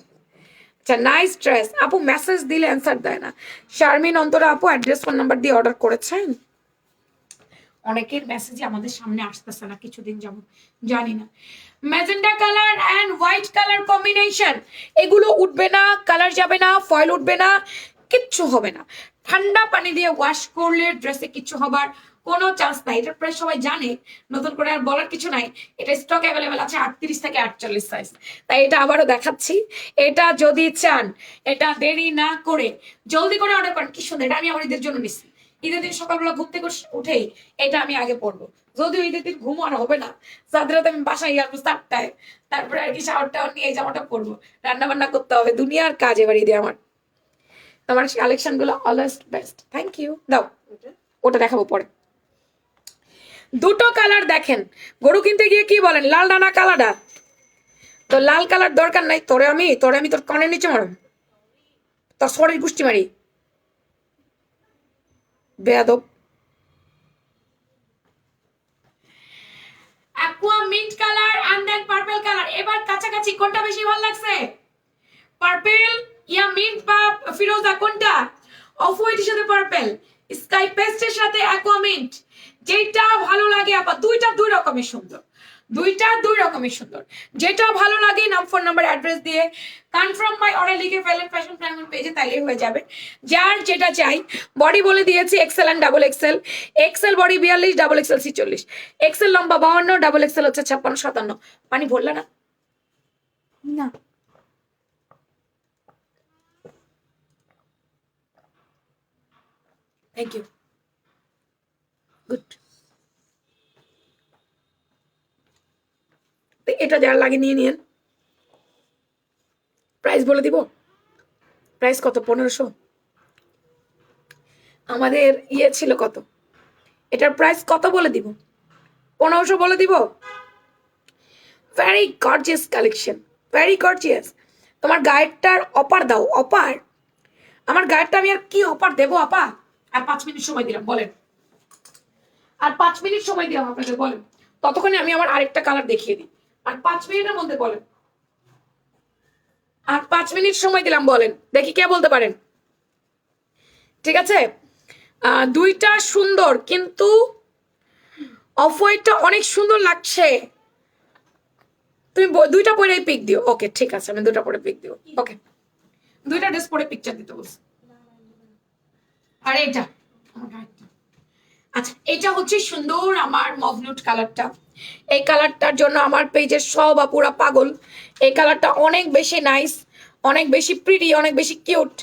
আচ্ছা, নাইস ড্রেস। আপু মেসেজ দিলে অ্যান্সার দেয় না। শারমিন অন্তরা আপু অ্যাড্রেস, ফোন নাম্বার দিয়ে অর্ডার করেছেন। অনেকের মেসেজই আমাদের সামনে আসতেছে না কিছুদিন যাবত, জানি না। Magenta colour and white colour combination, এগুলো উঠবে না, কালার যাবে না, ফয়েল উঠবে না, কিচ্ছু হবে না। ঠান্ডা পানি দিয়ে ওয়াশ করলে ড্রেসে কিচ্ছু হবার কোনো চান্স নাই। এটার প্রাইস সবাই জানে, নতুন করে আর বলার কিছু নাই। এটা স্টক অ্যাভেলেবেল আছে 38 থেকে 48 সাইজ। তাই এটা আবারও দেখাচ্ছি। এটা যদি চান, এটা দেরি না করে জলদি করে অর্ডার করেন। কি সুন্দর, এটা আমি আমার ঈদের জন্য নিচ্ছি। ঈদের দিন সকালবেলা ঘুম থেকে উঠেই এটা আমি আগে পরবো। যদিও ঈদের দিন ঘুম আর হবে না, চাঁদের রাতে আমি বাসায় আসবো 4টায়, তারপরে আর কি শাওয়ার টাওয়ার নিয়ে এই জামাটা পরবো, রান্না বান্না করতে হবে, দুনিয়ার কাজ এবার ঈদে আমার। তোমার কালেকশন গুলো অলওয়েজ বেস্ট। Thank you. দাও, ওটা দেখাবো পরে। দুটো কালার দেখেন। গরু কিনতে গিয়ে কি বলেন, লাল ডানা কালাডা? তো লাল কালার দরকার নাই। তোরে আমি তোর কানের নিচে মারম, তোর শরীর গুষ্টি মারি, বেয়াদব। Aqua mint colour and then purple colour. এবার কাছাকাছি কোনটা বেশি ভালো লাগছে? পার্পল ইয়া মিন্ট বা ফিরোজা কোনটা? অফ হোয়াইটের সাথে পার্পল, স্কাই পেস্টের সাথে অ্যাকুয়া মিন্ট, যেটা ভালো লাগে আপা। দুইটা দুই রকমের সুন্দর, দুইটা দুই রকমের সুন্দর। যেটা ভালো লাগে নাম, ফোন নাম্বার, অ্যাড্রেস দিয়ে কনফার্ম বাই অর্ডার লিখে ফেলেন ফ্যাশন প্ল্যান পেজে, তাইলেই হয়ে যাবে। যার যেটা চাই। বডি বলে দিয়েছি XL and double XL. XL body 42, double XL 46, XL লম্বা 52, ডাবল এক্সেল হচ্ছে 56 57। পানি ভরলা না? না। Thank you, good. এটা যার লাগে নিয়ে নিন। প্রাইস বলে দিব। প্রাইস কত? 1500। আমাদের ইয়ে ছিল কত, এটার প্রাইস কত বলে দিব? 1500 বলে দিব। Very gorgeous collection, very gorgeous. তোমার গাইডটার অফার দাও, অফার। আমার গাইডটা আমি আর কি অফার দেবো আপা? আর 5 মিনিট সময় দিলাম, বলেন। আর 5 মিনিট সময় দিলাম আপনাদের, বলেন। ততক্ষণে আমি আমার আরেকটা কালার দেখিয়ে দিই। আর 5 মিনিটের মধ্যে বলেন। আর 5 মিনিট সময় দিলাম, বলেন দেখি কে বলতে পারেন। ঠিক আছে, দুইটা সুন্দর, কিন্তু অফ হোয়াইটটা অনেক সুন্দর লাগছে। তুমি দুইটা পরে পিক দিও। ওকে ঠিক আছে, আমি দুইটা পরে পিক দিও। ওকে, দুইটা ড্রেস পরে পিকচার দিতে বলছি। আর এটা আচ্ছা, এটা হচ্ছে সুন্দর আমার মভনুট কালারটা। এই কালারটার জন্য আমার পেজের সব আপুরা পাগল। এই কালারটা অনেক বেশি নাইস, অনেক বেশি প্রিটি, অনেক বেশি কিউট।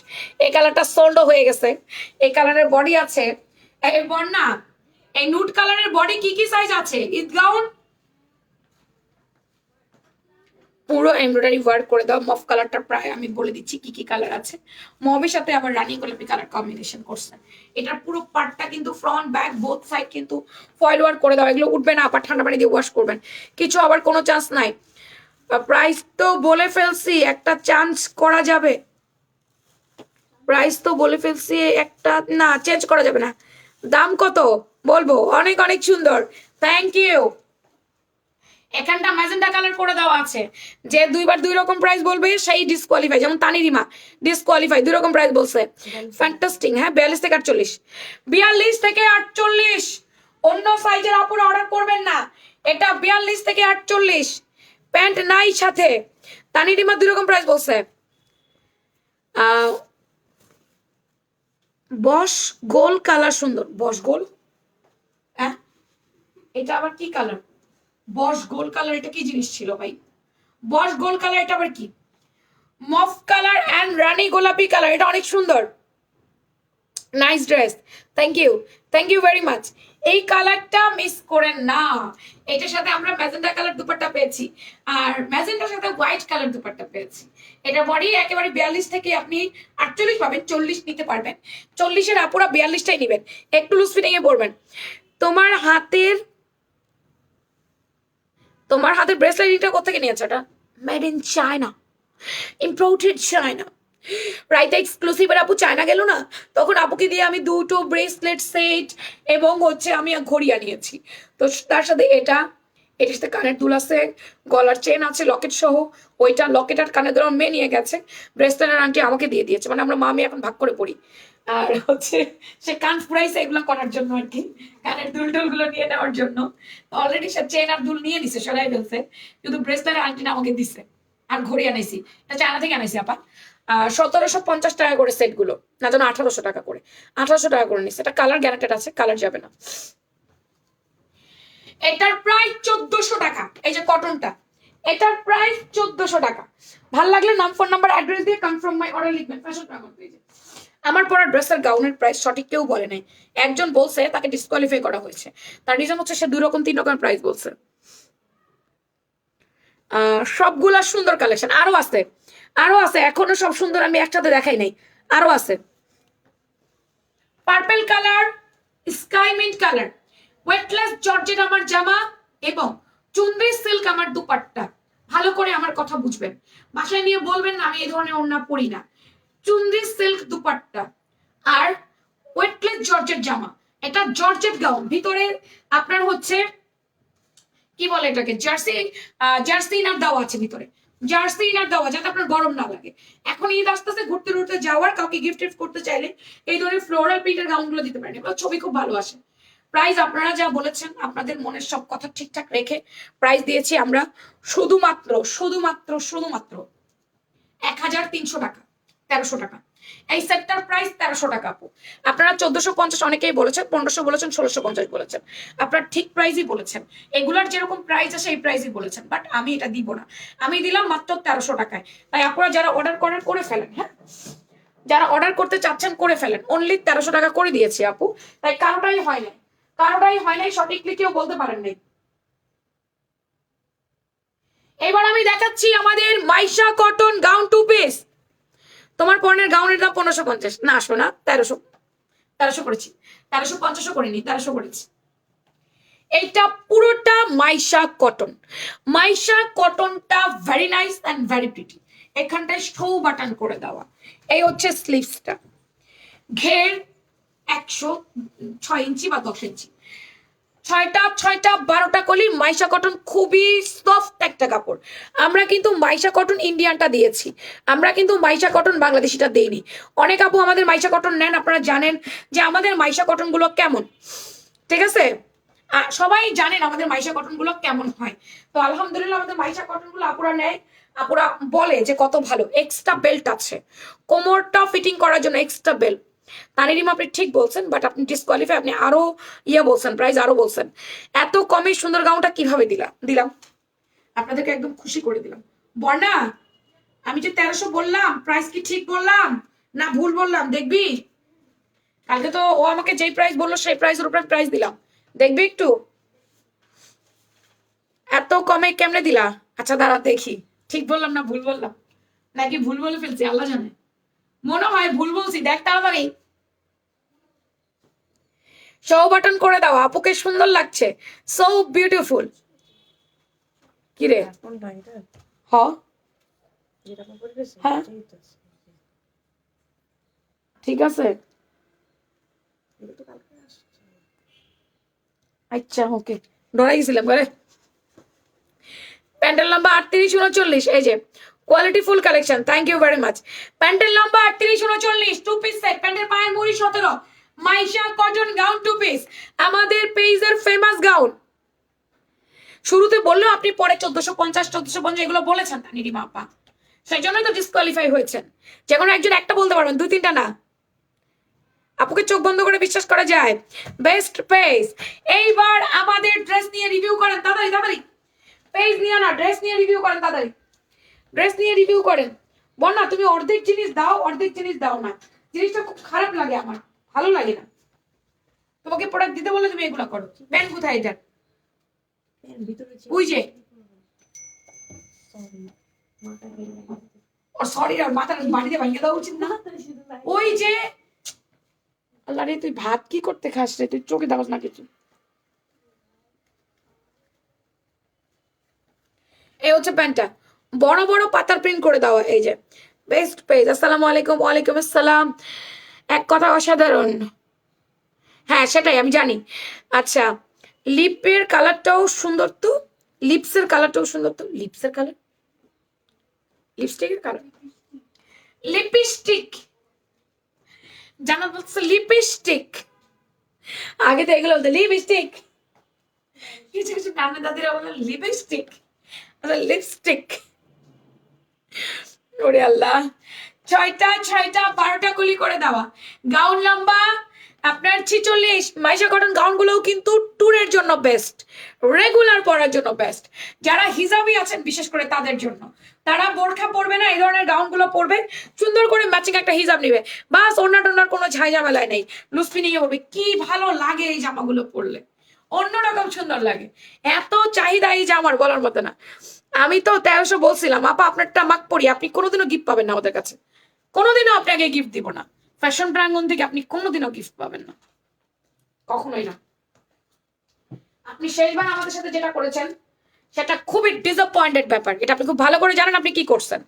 এই কালারটা সোল্ডও হয়ে গেছে। এই কালারের বডি আছে, এই বন্যা, এই নুট কালারের বডি কি কি সাইজ আছে? ঈদ গাউন পুরো এমব্রয়ডারি ওয়ার্ক করে দাও। মফ কালারটা প্রায় আমি বলে দিচ্ছি কি কি কালার আছে। মফের সাথে আবার রানি গোলাপি কালার কম্বিনেশন করছে। এটার পুরো পার্টটা কিন্তু ফ্রন্ট ব্যাক বোথ সাইড কিন্তু ফয়েল ওয়ার্ক করে দাও। এগুলো উঠবে না আবার, ঠান্ডা পানি দিয়ে ওয়াশ করবেন, কিছু আবার কোনো চান্স নাই। প্রাইস তো বলে ফেলছি, একটা চান্স করা যাবে। প্রাইস তো বলে ফেলছি, একটা না চেঞ্জ করা যাবে না। দাম কত বলবো? অনেক অনেক সুন্দর, থ্যাংক ইউ। এখানটা ম্যাজেন্টা কালার করে দেওয়া আছে। যে দুইবার দুই রকম প্রাইস বলবে সেই ডিসকোয়ালিফাই। যেমন তানিরিমা ডিসকোয়ালিফাই, দুই রকম প্রাইস বলছে। ফ্যান্টাস্টিং। হ্যাঁ, 42 থেকে 48, 42 থেকে 48। অন্য সাইজের আপুরা অর্ডার করবেন না, এটা 42 থেকে 48। প্যান্ট নাই সাথে। তানিরিমা দুই রকম প্রাইস বলছে। বস গোল কালার সুন্দর, বস গোল। হ্যাঁ, এটা আবার কি কালার? বস গোল কালার, এটা কি জিনিস ছিল ভাই? বস গোল কালার, এটা আবার কি? মফ কালার এন্ড রানী গোলাপি কালার, এটা অনেক সুন্দর, nice dress. Thank you very much. এই কালারটা মিস করেন না। এটার সাথে আমরা ম্যাজেন্টা কালার দুপাট্টা পেয়েছি, আর ম্যাজেন্টার সাথে হোয়াইট কালার দুপাট্টা পেয়েছি। এটা বডি একেবারে 42 থেকে আপনি 48 পাবেন, 40 নিতে পারবেন। 40-এর আপুরা 42টাই নেবেন, একটু লুজ ফিটিং এ পরবেন। তোমার হাতের ব্রেসলেটটা কোথেকে নিয়েছো? এটা made in China, imported China. রাইতা এক্সক্লুসিভের আপু চায়না গেল না, তখন আপুকে দিয়ে আমি দুটো ব্রেসলেট সেট এবং হচ্ছে আমি ঘড়ি আনিয়েছি। তো তার সাথে এটার সাথে কানের দুল আছে, গলার চেন আছে লকেট সহ। ওইটা লকেট আর কানের দুল মেয়ে নিয়ে গেছে, ব্রেসলেট আর আন্টি আমাকে দিয়ে দিয়েছে। মানে আমরা মামি এখন ভাগ করে পড়ি। আর হচ্ছে সে কান ফুরাইছে এগুলো করার জন্য আর কি, কানের দুল টুল গুলো নিয়ে নেওয়ার জন্য। অলরেডি সে চেন আর দুল নিয়ে নিছে, সরাই ফেলছে, কিন্তু ব্রেসলেট আর আন্টি আমাকে দিছে। আর ঘড়ি আনাইছি, এটা চায়না থেকে আনাইছি আপা। 1750 টাকা করে সেট গুলো, না যেন 1800 টাকা করে, 1800 টাকা করে নিচ্ছে। এটা কালার গ্যারান্টেড আছে, কালার যাবে না। এটার প্রাইস 1400 টাকা। এই যে কটনটা, এটার প্রাইস 1400 টাকা। ভাল লাগলে নাম, ফোন নাম্বার, অ্যাড্রেস দিয়ে কনফার্ম মাই অর্ডার লিখবেন ফ্যাশন ড্রাগন পেজে। আমার পরা ড্রেসের গাউনের প্রাইস সঠিক কেউ বলে নাই। একজন বলছে তাকে ডিসকোয়ালিফাই করা হয়েছে, তার রিজন হচ্ছে সে 2 রকম 3 রকমের প্রাইস বলছে। সবগুলা সুন্দর কালেকশন, আরো আছে, আরো আছে, এখনো সব সুন্দর আমি একসাথে দেখাই নাই, আরো আছে। Purple colour, sky mint colour, weightless georgette আমার জামা এবং চুনরি সিল্ক আমার দুপাট্টা। ভালো করে আমার কথা বুঝবেন, বাসায় নিয়ে বলবেন না আমি এই ধরনের ওড়না পরি না। চুনরি সিল্ক দুপাট্টা আর ওয়েটলেস জর্জেট জামা। এটা জর্জেট গাউন, ভিতরে আপনার হচ্ছে কি বলে এটাকে, জার্সি, জার্সি ইনার দেওয়া আছে ভিতরে, জার্সি ইনার দেওয়া যাতে আপনার গরম না লাগে। এখন ঈদ আসতে ঘুরতে ঘুরতে যাওয়ার, কাউকে গিফট করতে চাইলে এই ধরনের ফ্লোরাল প্রিন্টের গাউন গুলো দিতে পারেন, এগুলো ছবি খুব ভালো আসে। প্রাইস আপনারা যা বলেছেন, আপনাদের মনের সব কথা ঠিকঠাক রেখে প্রাইস দিয়েছি আমরা শুধুমাত্র শুধুমাত্র শুধুমাত্র 1300 টাকা, 1300 টাকা। এই সেটটার প্রাইস 1300 টাকা আপু। আপনারা 1450 অনেকেই বলেছেন, 1500 বলেছেন, 1650 বলেছেন, আপনারা ঠিক প্রাইসই বলেছেন। এগুলার যেরকম প্রাইস আছে এই প্রাইসই বলেছেন, বাট আমি এটা দিব না, আমি দিলাম মাত্র 1300 টাকায়। তাই আপনারা যারা অর্ডার করেন করে ফেলেন, হ্যাঁ যারা অর্ডার করতে চাচ্ছেন করে ফেলেন, অনলি 1300 টাকা করে দিয়েছি আপু। তাই কারোটাই হয় নাই, কারোটাই হয় নাই, সঠিকলি কেউ বলতে পারেন নাই। এবার আমি দেখাচ্ছি আমাদের মাইশা কটন গাউন 2 পিস। তোমার পরনের গাউনের দাম 1550, না আসবে না, 1300 করেছি, 1350 করিনি, 1300 করেছি। এইটা পুরোটা মাইশা কটন। মাইশা কটনটা very nice and very pretty. এখানটায় শো বাটন করে দেওয়া। এই হচ্ছে স্লিভসটা, ঘের 106 ইঞ্চি বা 10 ইঞ্চি, 6টা 12টা কলি। মাইশা কটন খুবই সফট একটা কাপড়। আমরা কিন্তু মাইশা কটন ইন্ডিয়ানটা দিয়েছি, আমরা কিন্তু মাইশা কটন বাংলাদেশিটা দেইনি। অনেক আপু আমাদের মাইশা কটন নেন, আপনারা জানেন যে আমাদের মাইশা কটন গুলো কেমন, ঠিক আছে? সবাই জানেন আমাদের মাইশা কটন গুলো কেমন হয়। তো আলহামদুলিল্লাহ আমাদের মাইশা কটন গুলো আপুরা নেয়, আপুরা বলে যে কত ভালো। এক্সট্রা বেল্ট আছে, কোমরটা ফিটিং করার জন্য এক্সট্রা বেল্ট। তানিরিম আপনি ঠিক বলছেন, বাট আপনি ডিসকোয়ালিফাই, আপনি আরো বলছেন, প্রাইস আরো বলছেন। এত কমে সুন্দর গাউনটা কিভাবে দিলাম আপনাদেরকে, একদম খুশি করে দিলাম। বর্ণা, আমি যে 1300 বললাম, প্রাইস কি ঠিক বললাম না ভুল বললাম দেখবি? কালকে তো ও আমাকে যেই প্রাইস বললো সেই প্রাইসের উপর প্রাইস দিলাম, দেখবি একটু এত কমে কেমনে দিলা? আচ্ছা দাঁড়া দেখি ঠিক বললাম না ভুল বললাম, নাকি ভুল বলে ফেলছি আল্লাহ জানে। মনে হয় ভুল বলছি, দেখ তাড়াতাড়ি। শো বাটন করে দাও, আপুকে সুন্দর লাগছে, সো বিউটিফুল। কি রে? কোনটা এটা? হ, যেটা আপনি পরে গেছেন, হ্যাঁ। এটাই তো। ঠিক আছে, এটা তো কালকে আসছে। আচ্ছা ওকে, ডরাই গেছিলাম ঘরে। প্যান্টের লম্বা 38 39, এই যে quality full collection, thank you very much. প্যান্টের লম্বা 38 39, 2 পিস সেট, প্যান্টের পায়ের মুড়ি 17, মাইশা কটন গাউন 2 পিস, আমাদের পেজের ফেমাস গাউন। শুরুতে বললেও আপনি পরে 1450 এগুলো বলেছেন তানিরিমা আপা, সেই জন্যই তো ডিসকোয়ালিফাই হয়েছেন। যে কোনো একজন একটা বলতে পারবেন, 2 3টা না। আপুকে চোখ বন্ধ করে বিশ্বাস করা যায়। Best page. এইবার আমাদের ড্রেস নিয়ে রিভিউ করেন তাড়াতাড়ি তাড়াতাড়ি, পেজ নিয়ে না ড্রেস নিয়ে রিভিউ করেন তাড়াতাড়ি, ড্রেস নিয়ে রিভিউ করেন। বল না তুমি অর্ধেক জিনিস দাও, অর্ধেক জিনিস দাও না, জিনিসটা খুব খারাপ লাগে আমার, ভালো লাগে না। তোমাকে প্রোডাক্ট দিতে বলে তুমি এগুলো করো। প্যান কোথায় এটা? এর ভিতরে যে ওই যে সরি মাথা গেলে ও সরি, আর মাথার বাড়িতে ভাঙিয়ে দেওয়া উচিত না। ওই যে আল্লাহ রে, তুই ভাত কি করতে খাস রে, তুই চোখে দাওস না কিছু। এই হচ্ছে প্যান্টটা, বড় বড় পাতার প্রিন্ট করে দেওয়া। এই যে বেস্ট পেজ। আসসালামু আলাইকুম। ওয়ালাইকুম আসসালাম। এক কথা অসাধারণ, হ্যাঁ সেটাই আমি জানি। আচ্ছা, লিপের কালারটাও সুন্দর তো, লিপসের কালারটাও সুন্দর তো, লিপসের কালার, লিপস্টিকের কালার, লিপস্টিক, জানা বলছে লিপস্টিক, আগে তো এগুলো বলতো লিপস্টিক, কিছু কিছু নানা দাদিরা বলে লিপস্টিক, আচ্ছা লিপস্টিক। ওরে আল্লাহ, 6টা 12টা কুলি করে দেওয়া। গাউন লম্বা আপনার 46 মাইশা কটন গাউন গুলোও কিন্তু ট্যুরের জন্য বেস্ট, রেগুলার পরার জন্য বেস্ট। যারা হিজাবি আছেন বিশেষ করে তাদের জন্য, তারা বোরখা পরবে না, এই ধরনের গাউন গুলো পরবে, সুন্দর করে ম্যাচিং একটা হিজাব নিবে, বাস ওড়না টোনার কোনো ঝামেলায় নেই, লুজ ফিনিং এ পরবে, কি ভালো লাগে এই জামাগুলো পরলে, অন্যরকম সুন্দর লাগে, এত চাহিদা এই জামার বলার মতো না। আমি তো 1300 বলছিলাম, আপা আপনারটা মাক পরি, আপনি কোনোদিনও গিফট পাবেন না আমাদের কাছে, কোনোদিনও আপনাকে গিফট দিব না, ফ্যাশন প্রাঙ্গন থেকে আপনি কোনোদিনও গিফট পাবেন না, কখনোই না। আপনি শেষবার আমাদের সাথে যেটা করেছেন সেটা খুবই ডিসঅ্যাপয়েন্টেড ব্যাপার, এটা আপনি খুব ভালো করে জানেন আপনি কি করছেন।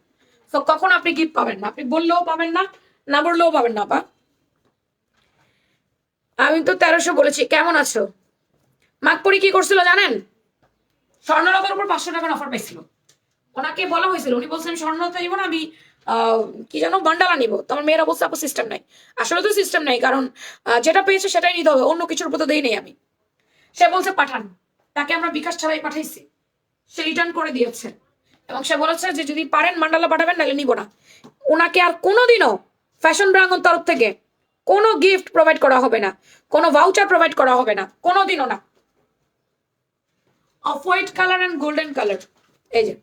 তো কখনো আপনি গিফট পাবেন না, আপনি বললেও পাবেন না, না বললেও পাবেন না। আপা আমি তো 1300 বলেছি। কেমন আছো? মাকপরি কি করছিল জানেন? স্বর্ণলতার উপর 500 টাকার অফার পাইছিল, ওনাকে বলা হয়েছিল, উনি বলছেন স্বর্ণলতা নিব না, আমি কি যেন বান্ডালা নিব। তোমার মেয়েরা বলছে আপু সিস্টেম নাই, আসলে তো সিস্টেম নাই, কারণ যেটা পেয়েছে সেটাই নিতে হবে, অন্য কিছুর উপর তো দেই নেই আমি। সে বলছে পাঠান, তাকে আমরা বিকাশ ছাড়াই পাঠাইছি, সে রিটার্ন করে দিয়েছে, এবং সে বলেছে যে যদি পারেন মান্ডালা পাঠাবেন, নাহলে নিব না। ওনাকে আর কোনোদিনও ফ্যাশন ব্রাঙ্গন তরফ থেকে কোনো গিফট প্রোভাইড করা হবে না, কোনো ভাউচার প্রোভাইড করা হবে না, কোনোদিনও না। Of white colour and golden colour, এই যে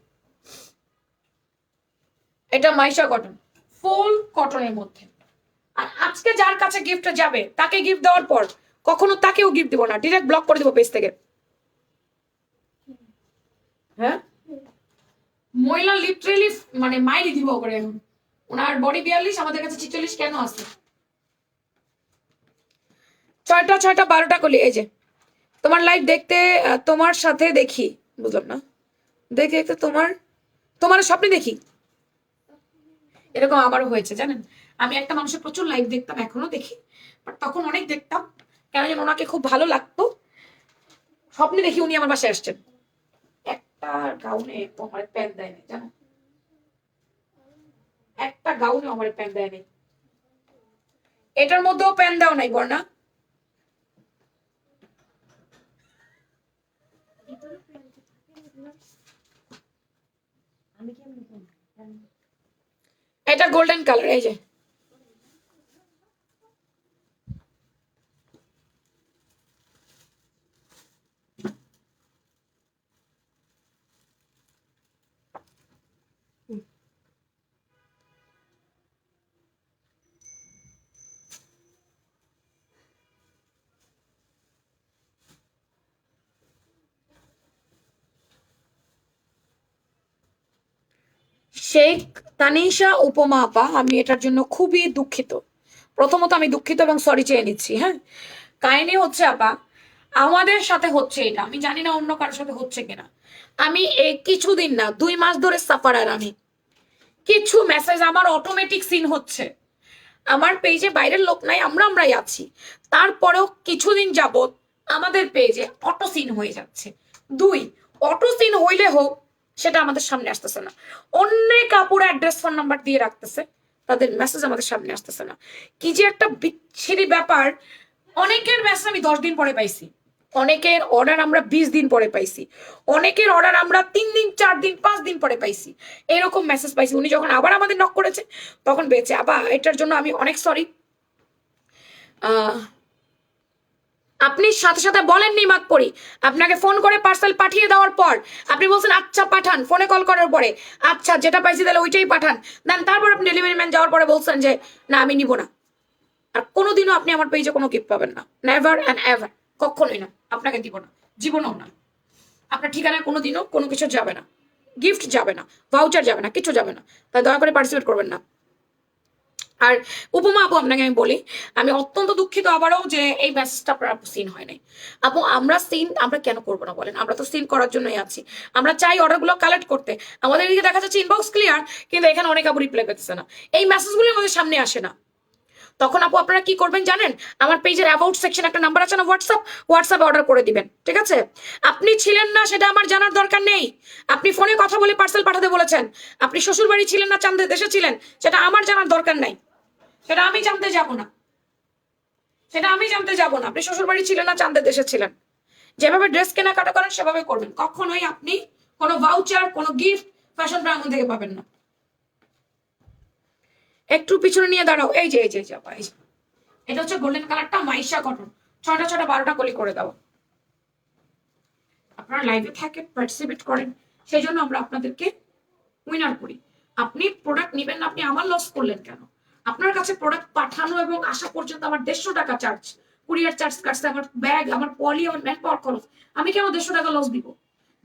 এটা মাইশা কটন, ফুল কটনের মধ্যে। আর আজকে যার কাছে গিফট যাবে তাকে গিফট দেওয়ার পর কখনো তাকেও গিফট দিব না, ডিরেক্ট ব্লক করে দিব পেজ থেকে। হ্যাঁ, মহিলা লিটারেলি মানে মাইরি দিব করে। এখন ওনার বডি 42, আমাদের কাছে 46 কেন আছে? 6টা 6টা 12টা কলি। এই যে তোমার লাইভ দেখতে, তোমার সাথে দেখি, বুঝলাম না, দেখে দেখতে তোমার তোমার স্বপ্নে দেখি, এরকম আমারও হয়েছে জানেন। আমি একটা মানুষের প্রচুর লাইভ দেখতাম, এখনো দেখি, বাট তখন অনেক দেখতাম, কেন যেন ওনাকে খুব ভালো লাগতো, স্বপ্নে দেখি উনি আমার বাসায় আসছেন। একটা গাউনে আমার প্যান্ট দেয় নাই জানো, একটা গাউনে আমার প্যান্ট দেয় নাই, এটার মধ্যেও প্যান্ট দেওয়া নাই বর্ণা। ভিতরে প্যান্ট থাকে এগুলো। আমি কেমন প্যান্ট? এটা গোল্ডেন কালার, এই যে শেখ তানিশা উপমা আপা, আমি এটার জন্য খুবই দুঃখিত। প্রথমত আমি দুঃখিত এবং সরি চেয়ে নিচ্ছি। হ্যাঁ, কাহিনী হচ্ছে আপা, আমাদের সাথে হচ্ছে এটা, আমি জানি না অন্য কারোর সাথে হচ্ছে কিনা। আমি এই কিছুদিন না 2 মাস ধরে সাফারার, আমি কিছু মেসেজ আমার অটোমেটিক সিন হচ্ছে, আমার পেজে বাইরের লোক নাই, আমরাই আছি, তারপরেও কিছুদিন যাবত আমাদের পেজে অটো সিন হয়ে যাচ্ছে। 2, অটো সিন হইলে হোক সেটা আমাদের সামনে আসতেছে না, অনেক কাপড় অ্যাড্রেস ফোন নাম্বার দিয়ে রাখতেছে, তাদের মেসেজ আমাদের সামনে আসতেছে না, কি যে একটা বিচ্ছিরি ব্যাপার। অনেকের মেসেজ আমি 10 দিন পরে পাইছি, অনেকের অর্ডার আমরা 20 দিন পরে পাইছি, অনেকের অর্ডার আমরা 3 দিন 4 দিন 5 দিন পরে পাইছি, এরকম মেসেজ পাইছি। উনি যখন আবার আমাদের নক করেছে তখন পেয়েছে। আবার এটার জন্য আমি অনেক সরি। আপনি সাথে সাথে বলেননি মাক পড়ি, আপনাকে ফোন করে পার্সেল পাঠিয়ে দেওয়ার পর আপনি বলছেন আচ্ছা পাঠান, ফোনে কল করার পরে আচ্ছা যেটা পাইছি তাহলে ওইটাই পাঠান, দেন তারপর আপনি ডেলিভারি ম্যান যাওয়ার পরে বলছেন যে না আমি নিব না। আর কোনোদিনও আপনি আমার পেজে কোনো গিফট পাবেন না, নেভার অ্যান্ড এভার, কখনোই না, আপনাকে দিব না, জীবনেও না। আপনার ঠিকানায় কোনোদিনও কোনো কিছু যাবে না, গিফট যাবে না, ভাউচার যাবে না, কিছু যাবে না, তাই দয়া করে পার্টিসিপেট করবেন না। আর উপমা আপু, আপনাকে আমি বলি, আমি অত্যন্ত দুঃখিত আবারও যে এই মেসেজটা আপনার সিন হয় নাই। আপু আমরা কেন করবো না বলেন, আমরা তো সিন করার জন্যই আছি, আমরা চাই অর্ডারগুলো কালেক্ট করতে। আমাদের এদিকে দেখা যাচ্ছে ইনবক্স ক্লিয়ার, কিন্তু এখানে অনেক আপু রিপ্লাই করতেছে না, এই মেসেজগুলো আমাদের সামনে আসে না। তখন আপু আপনারা কি করবেন জানেন, আমার পেজের অ্যাবাউট সেকশন একটা নাম্বার আছে না, হোয়াটসঅ্যাপে অর্ডার করে দিবেন, ঠিক আছে? আপনি ছিলেন না সেটা আমার জানার দরকার নেই, আপনি ফোনে কথা বলে পার্সেল পাঠাতে বলেছেন, আপনি শ্বশুর বাড়ি ছিলেন না চাঁদের দেশে ছিলেন, সেটা আমার জানার দরকার নাই, সেটা আমি জানতে যাব না, আপনি শ্বশুর বাড়ি ছিলেন না চাঁদের দেশে ছিলেন। যেভাবে ড্রেস কেনাকাটা করেন সেভাবে করবেন, কখনোই আপনি কোনো ভাউচার কোনো গিফট ফ্যাশন প্রাঙ্গন থেকে পাবেন না। একটু পিছনে নিয়ে দাঁড়াও, এই যে আপা, এটা হচ্ছে গোল্ডেন কালারটা, মাইশা কটন, 6টা 6টা 12টা কলি করে দাও। আপনারা লাইভে থাকেন, পার্টিসিপেট করেন, সেই জন্য আমরা আপনাদেরকে উইনার করি। আপনি প্রোডাক্ট নেবেন না, আপনি আমার লস করলেন কেন? আপনার কাছে প্রোডাক্ট পাঠানো এবং আসা পর্যন্ত আমার 150 টাকা চার্জ, কুরিয়ার চার্জ কাটছে, আমার ব্যাগ, আমার পলি, আমার ম্যান পাওয়ার খরচ। আমি কেন 150 টাকা লস দিব?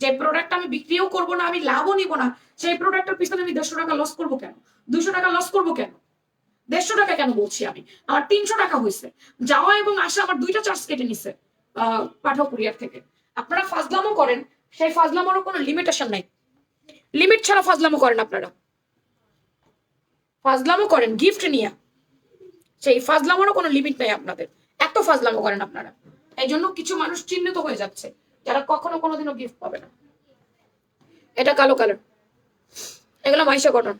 যে প্রোডাক্ট আমি বিক্রিও করব না, আমি লাভও নিব না, সেই প্রোডাক্টের পিছনে আমি 150 টাকা লস করবো কেন? 200 টাকা লস করবো কেন? 150 টাকা কেন বলছি আমি? আমার 300 টাকা হয়েছে, যাওয়া এবং আসা আমার 2টা চার্জ কেটে নিছে পাঠাও কুরিয়ার থেকে। আপনারা ফাজলামো করেন, সেই ফাজলামোরও কোনো লিমিটেশন নাই। লিমিট ছাড়া ফাজলামো করেন আপনারা, ফাজলামো করেন গিফট নিয়ে, সেই ফাজলামোরও কোনো লিমিট নাই আপনাদের। এত ফাজলামো করেন আপনারা, এই জন্য কিছু মানুষ চিহ্নিত হয়ে যাচ্ছে যারা কখনো কোনোদিনও গিফট পাবে না। এটা কালো কালার, এগুলো মাইশা কটন।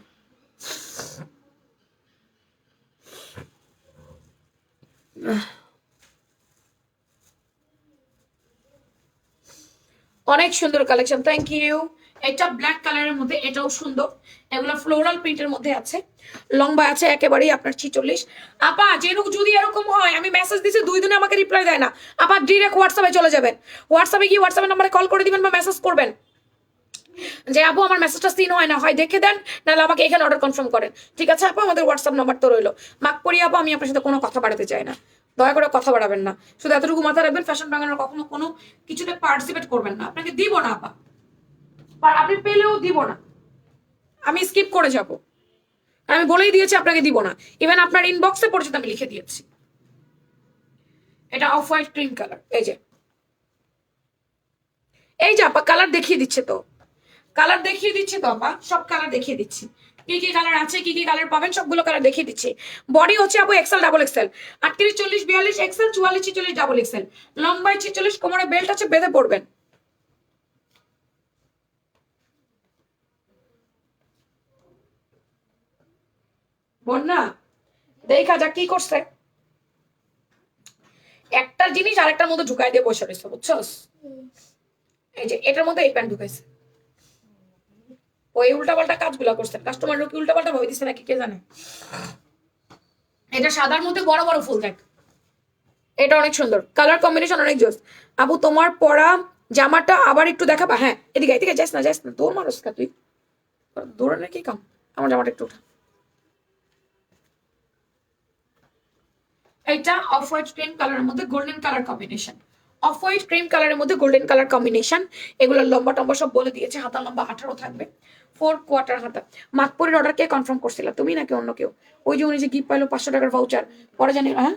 অনেক সুন্দর কালেকশন, থ্যাংক ইউ। এটা ব্ল্যাক কালারের মধ্যে, এটাও সুন্দর। এগুলো ফ্লোরাল প্রিন্টের মধ্যে আছে, লম্বা আছে একেবারেই আপনার 46। আপা যেরকম যদি এরকম হয়, আমি মেসেজ দিছি 2 দিনে আমাকে রিপ্লাই দেয় না, আপা ডিরেক্ট হোয়াটসঅ্যাপে চলে যাবেন। হোয়াটসঅ্যাপে গিয়ে হোয়াটসঅ্যাপের নাম্বারে কল করে দিবেন বা মেসেজ করবেন যে আপু আমার মেসেজটা সিন হয় না, হয় দেখে দেন, নাহলে আমাকে এখানে অর্ডার কনফার্ম করেন। ঠিক আছে আপু, আমাদের হোয়াটসঅ্যাপ নাম্বার তো রইলো। মাক করি আপু, আমি আপনার সাথে কোনো কথা বাড়াতে চাই না, দয়া করে কথা বাড়াবেন না। শুধু এতটুকু মাথায় রাখবেন, ফ্যাশন বাঙানোর কখনো কোনো কিছুতে পার্টিসিপেট করবেন না। আপনাকে দিব না আপা, আর আপনি পেলেও দিব না, আমি স্কিপ করে যাব। আমি বলেই দিয়েছি আপনাকে দিব না, ইভেন আপনার ইনবক্সে পরিচিত আমি লিখে দিয়েছি। এটা অফ হোয়াইট ক্রিম কালার, এই যে আপা কালার দেখিয়ে দিচ্ছে তো, কালার দেখিয়ে দিচ্ছে তো আপা, সব কালার দেখিয়ে দিচ্ছি, কি কি কালার আছে, কি কি কালার পাবেন, সবগুলো কালার দেখিয়ে দিচ্ছি। বডি হচ্ছে আপু XL, double XL, 38 40 42 XL, 44 46 double XL, লম্বায় 46, কোমরে বেল্ট আছে, বেঁধে পড়বেন। বন্যা দেখা যাক কি করছে, একটা জিনিস আরেকটার মধ্যে ঢুকাই দিয়ে বসে রয়েছে, বুঝছস? এই যে এটার মধ্যে এই প্যান্ট ঢুকাইছে, ওই উল্টাপাল্টা কাজগুলা করছেন, কাস্টমার কি উল্টাপাল্টা ভাবে দিচ্ছে নাকি কে জানে। এটা সাদার মধ্যে বড় বড় ফুল দেখ, এটা অনেক সুন্দর, কালার কম্বিনেশন অনেক জোস। আপু তোমার পরা জামাটা আবার একটু দেখাবা? হ্যাঁ, এদিকে এদিকে যাস না, দৌড় মারস কা তুই, দৌড়ানোর কি কাম? আমার জামাটা একটু উঠা। এটা অফ হোয়াইট ক্রিম কালারের মধ্যে golden colour combination, of white cream কালারের মধ্যে গোল্ডেন কালার কম্বিনেশন। এগুলোর লম্বা টম্বা সব বলে দিয়েছে, হাতা লম্বা 18 থাকবে, 4 কোয়ার্টার হাতা। মাকপুরের অর্ডার কে কনফার্ম করছিল, তুমি নাকি অন্য কেউ? ওই যে উনি যে গিফট পাইলো 500 টাকার ভাউচার, পরে জানি। হ্যাঁ,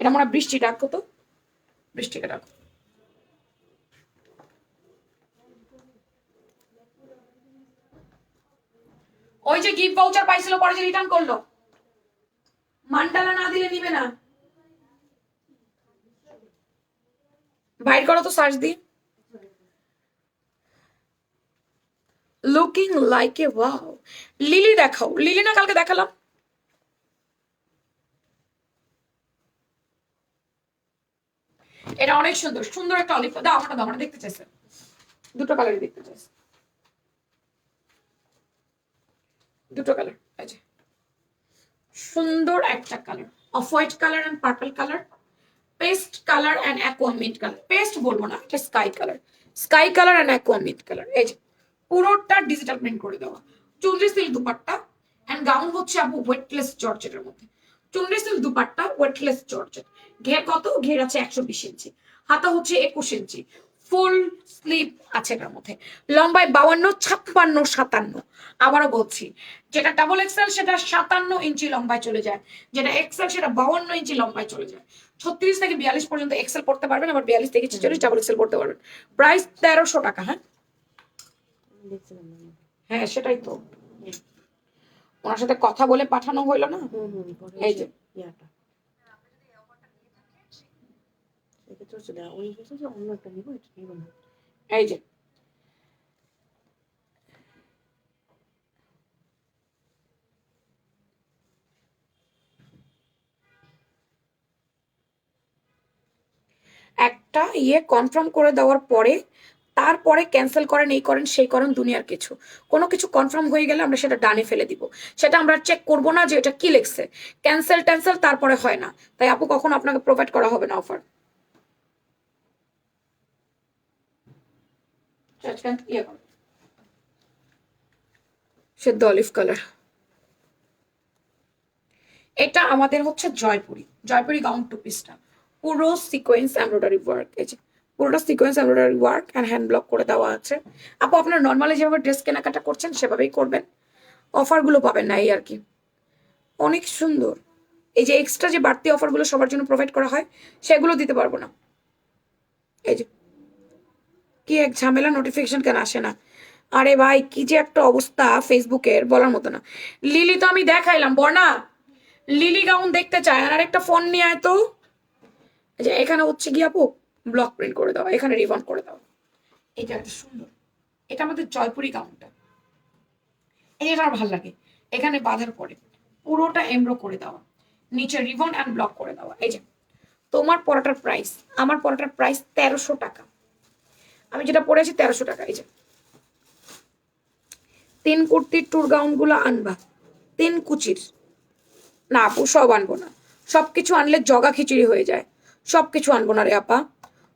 এটা মনে হয় বৃষ্টি, ডাকো তো বৃষ্টিকে ডাকো। ওই যে গিফট ভাউচার পাইছিল, পরে যে রিটার্ন করলো, মান্ডালা না দিলে নিবে না। বাইর করো তো সার্চ দিয়ে। Looking like a wow, lily দেখাও, লিলি না কালকে দেখালাম। এটা অনেক সুন্দর, সুন্দর একটা অলিভ, দাও আমারটা, দাও, আমরা দেখতে চাইছে, দুটো কালারই দেখতে চাইছে, দুটো কালার। এই যে সুন্দর একটা colour, off white colour and purple colour, paste colour and aqua mint colour, paste বলবো না, এটা sky colour, sky colour and aqua mint colour. এই যে পুরোটা ডিজিটাল প্রিন্ট করে দেওয়া, chunri silk dupatta and gown হচ্ছে আপু ওয়েটলেস জর্জেটের মধ্যে, chunri silk dupatta weightless georgette. ঘের কত? ঘের আছে 120 ইঞ্চি, হাতা হচ্ছে 21 ইঞ্চি, ফুল স্লিভ আছে এটার মধ্যে, লম্বায় 52 56 57। আবারও বলছি, যেটা ডাবল এক্সেল সেটা 57 ইঞ্চি লম্বায় চলে যায়, যেটা এক্সেল সেটা 52 ইঞ্চি লম্বায় চলে যায়। 36 থেকে 42 পর্যন্ত এক্সেল পড়তে পারবেন, আবার 42 থেকে 46 ডাবল এক্সেল পড়তে পারবেন। প্রাইস 1300 টাকা। হ্যাঁ হ্যাঁ, সেটাই তো, ওনার সাথে কথা বলে পাঠানো হইলো না। এই যে এই যে একটা ইয়ে কনফার্ম করে দেওয়ার পরে তারপরে ক্যান্সেল করেন, এই করেন সেই করেন, দুনিয়ার কিছু। কোনো কিছু কনফার্ম হয়ে গেলে আমরা সেটা ডানে ফেলে দিব, সেটা আমরা চেক করবো না যে এটা কি লিখছে। ক্যান্সেল ট্যান্সেল তারপরে হয় না, তাই আপু কখনো আপনাকে প্রোভাইড করা হবে না অফার। সেদ্ধ অলিভ কালার, এটা আমাদের হচ্ছে জয়পুরি, জয়পুরি গাউন টু পিসটা পুরো সিকোয়েন্স এমব্রয়ডারি ওয়ার্ক। এই যে পুরোটা sequence embroidery work and hand block করে দেওয়া আছে। আপু আপনার নর্মালি যেভাবে ড্রেস কেনাকাটা করছেন সেভাবেই করবেন, অফারগুলো পাবেন না এই আর কি। অনেক সুন্দর। এই যে এক্সট্রা যে বাড়তি অফারগুলো সবার জন্য প্রোভাইড করা হয় সেগুলো দিতে পারবো না। এই যে কি এক ঝামেলা, নোটিফিকেশন কেন আসে না? আরে ভাই কি যে একটা অবস্থা ফেসবুকের, বলার মতো না। লিলি তো আমি দেখাইলাম, বর্ণা লিলি গাউন দেখতে চায়, আর একটা ফোন নিয়ে আয় তো। যে এখানে হচ্ছে গিয়ে আপু ব্লক প্রিন্ট করে দাও, এখানে রিবন করে দাও। এটা একটা সুন্দর, এটা আমাদের জয়পুরি গাউনটা, এটা আমার ভালো লাগে। এখানে বাঁধার পরে পুরোটা এমব্রো করে দেওয়া, নিচে রিবন অ্যান্ড ব্লক করে দেওয়া। এই যে তোমার পরাটার প্রাইস, আমার পরাটার প্রাইস 1300 টাকা, আমি যেটা পরেছি 1300 টাকা। এই যে 3 কুর্তির টুর গাউন গুলো আনবা, 3 কুচির। না আপু সব আনবো না, সবকিছু আনলে জগা খিচুড়ি হয়ে যায়। সবকিছু আনবো না রে আপা,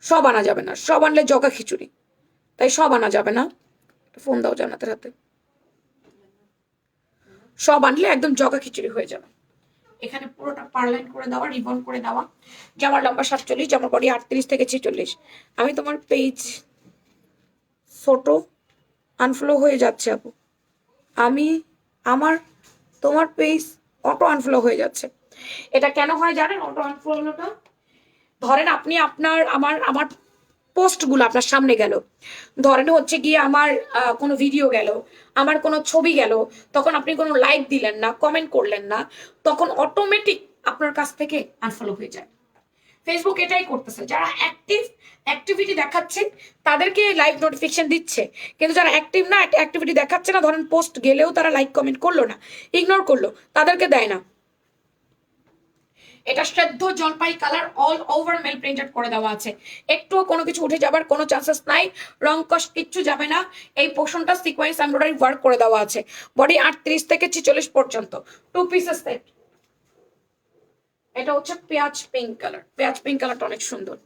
সব আনা যাবে না, সব আনলে জগা খিচুড়ি, তাই সব আনা যাবে না। ফোন দাও জান্নাতের হাতে, সব আনলে একদম জগা খিচুড়ি হয়ে যাবে। এখানে পুরোটা পারলাইন করে দেওয়া, রিবন করে দেওয়া। জামার লম্বা 47, জামার বডি 38 থেকে 46। আমি তোমার পেজ ছোট আনফ্লো হয়ে যাচ্ছে আপু, আমি আমার তোমার পেজ অটো আনফ্লো হয়ে যাচ্ছে। এটা কেন হয় জানেন অটো আনফ্লোটা? ধরেন আপনি আপনার আমার আমার পোস্টগুলো আপনার সামনে গেল, ধরেন হচ্ছে গিয়ে আমার কোনো ভিডিও গেল, আমার কোনো ছবি গেল, তখন আপনি কোনো লাইক দিলেন না, কমেন্ট করলেন না, তখন অটোমেটিক আপনার কাছ থেকে আনফলো হয়ে যায়। ফেসবুক এটাই করতেছে, যারা অ্যাক্টিভিটি দেখাচ্ছে তাদেরকে লাইভ নোটিফিকেশন দিচ্ছে, কিন্তু যারা অ্যাক্টিভ না, অ্যাক্টিভিটি দেখাচ্ছে না, ধরেন পোস্ট গেলেও তারা লাইক কমেন্ট করলো না, ইগনোর করলো, তাদেরকে দেয় না। এটা সেদ্ধ জলপাই colour, all over mail printed করে দেওয়া আছে, একটুও কোনো কিছু উঠে যাবার কোনো চান্সেস নাই, রং কস কিচ্ছু যাবে না। এই পোর্শনটা সিকোয়েন্স এমব্রয়ডারি ওয়ার্ক করে দেওয়া আছে, বডি 38 থেকে 46 পর্যন্ত, 2 পিসেস সেট। এটা হচ্ছে পেঁয়াজ পিঙ্ক কালার, পেঁয়াজ পিঙ্ক কালারটা অনেক সুন্দর।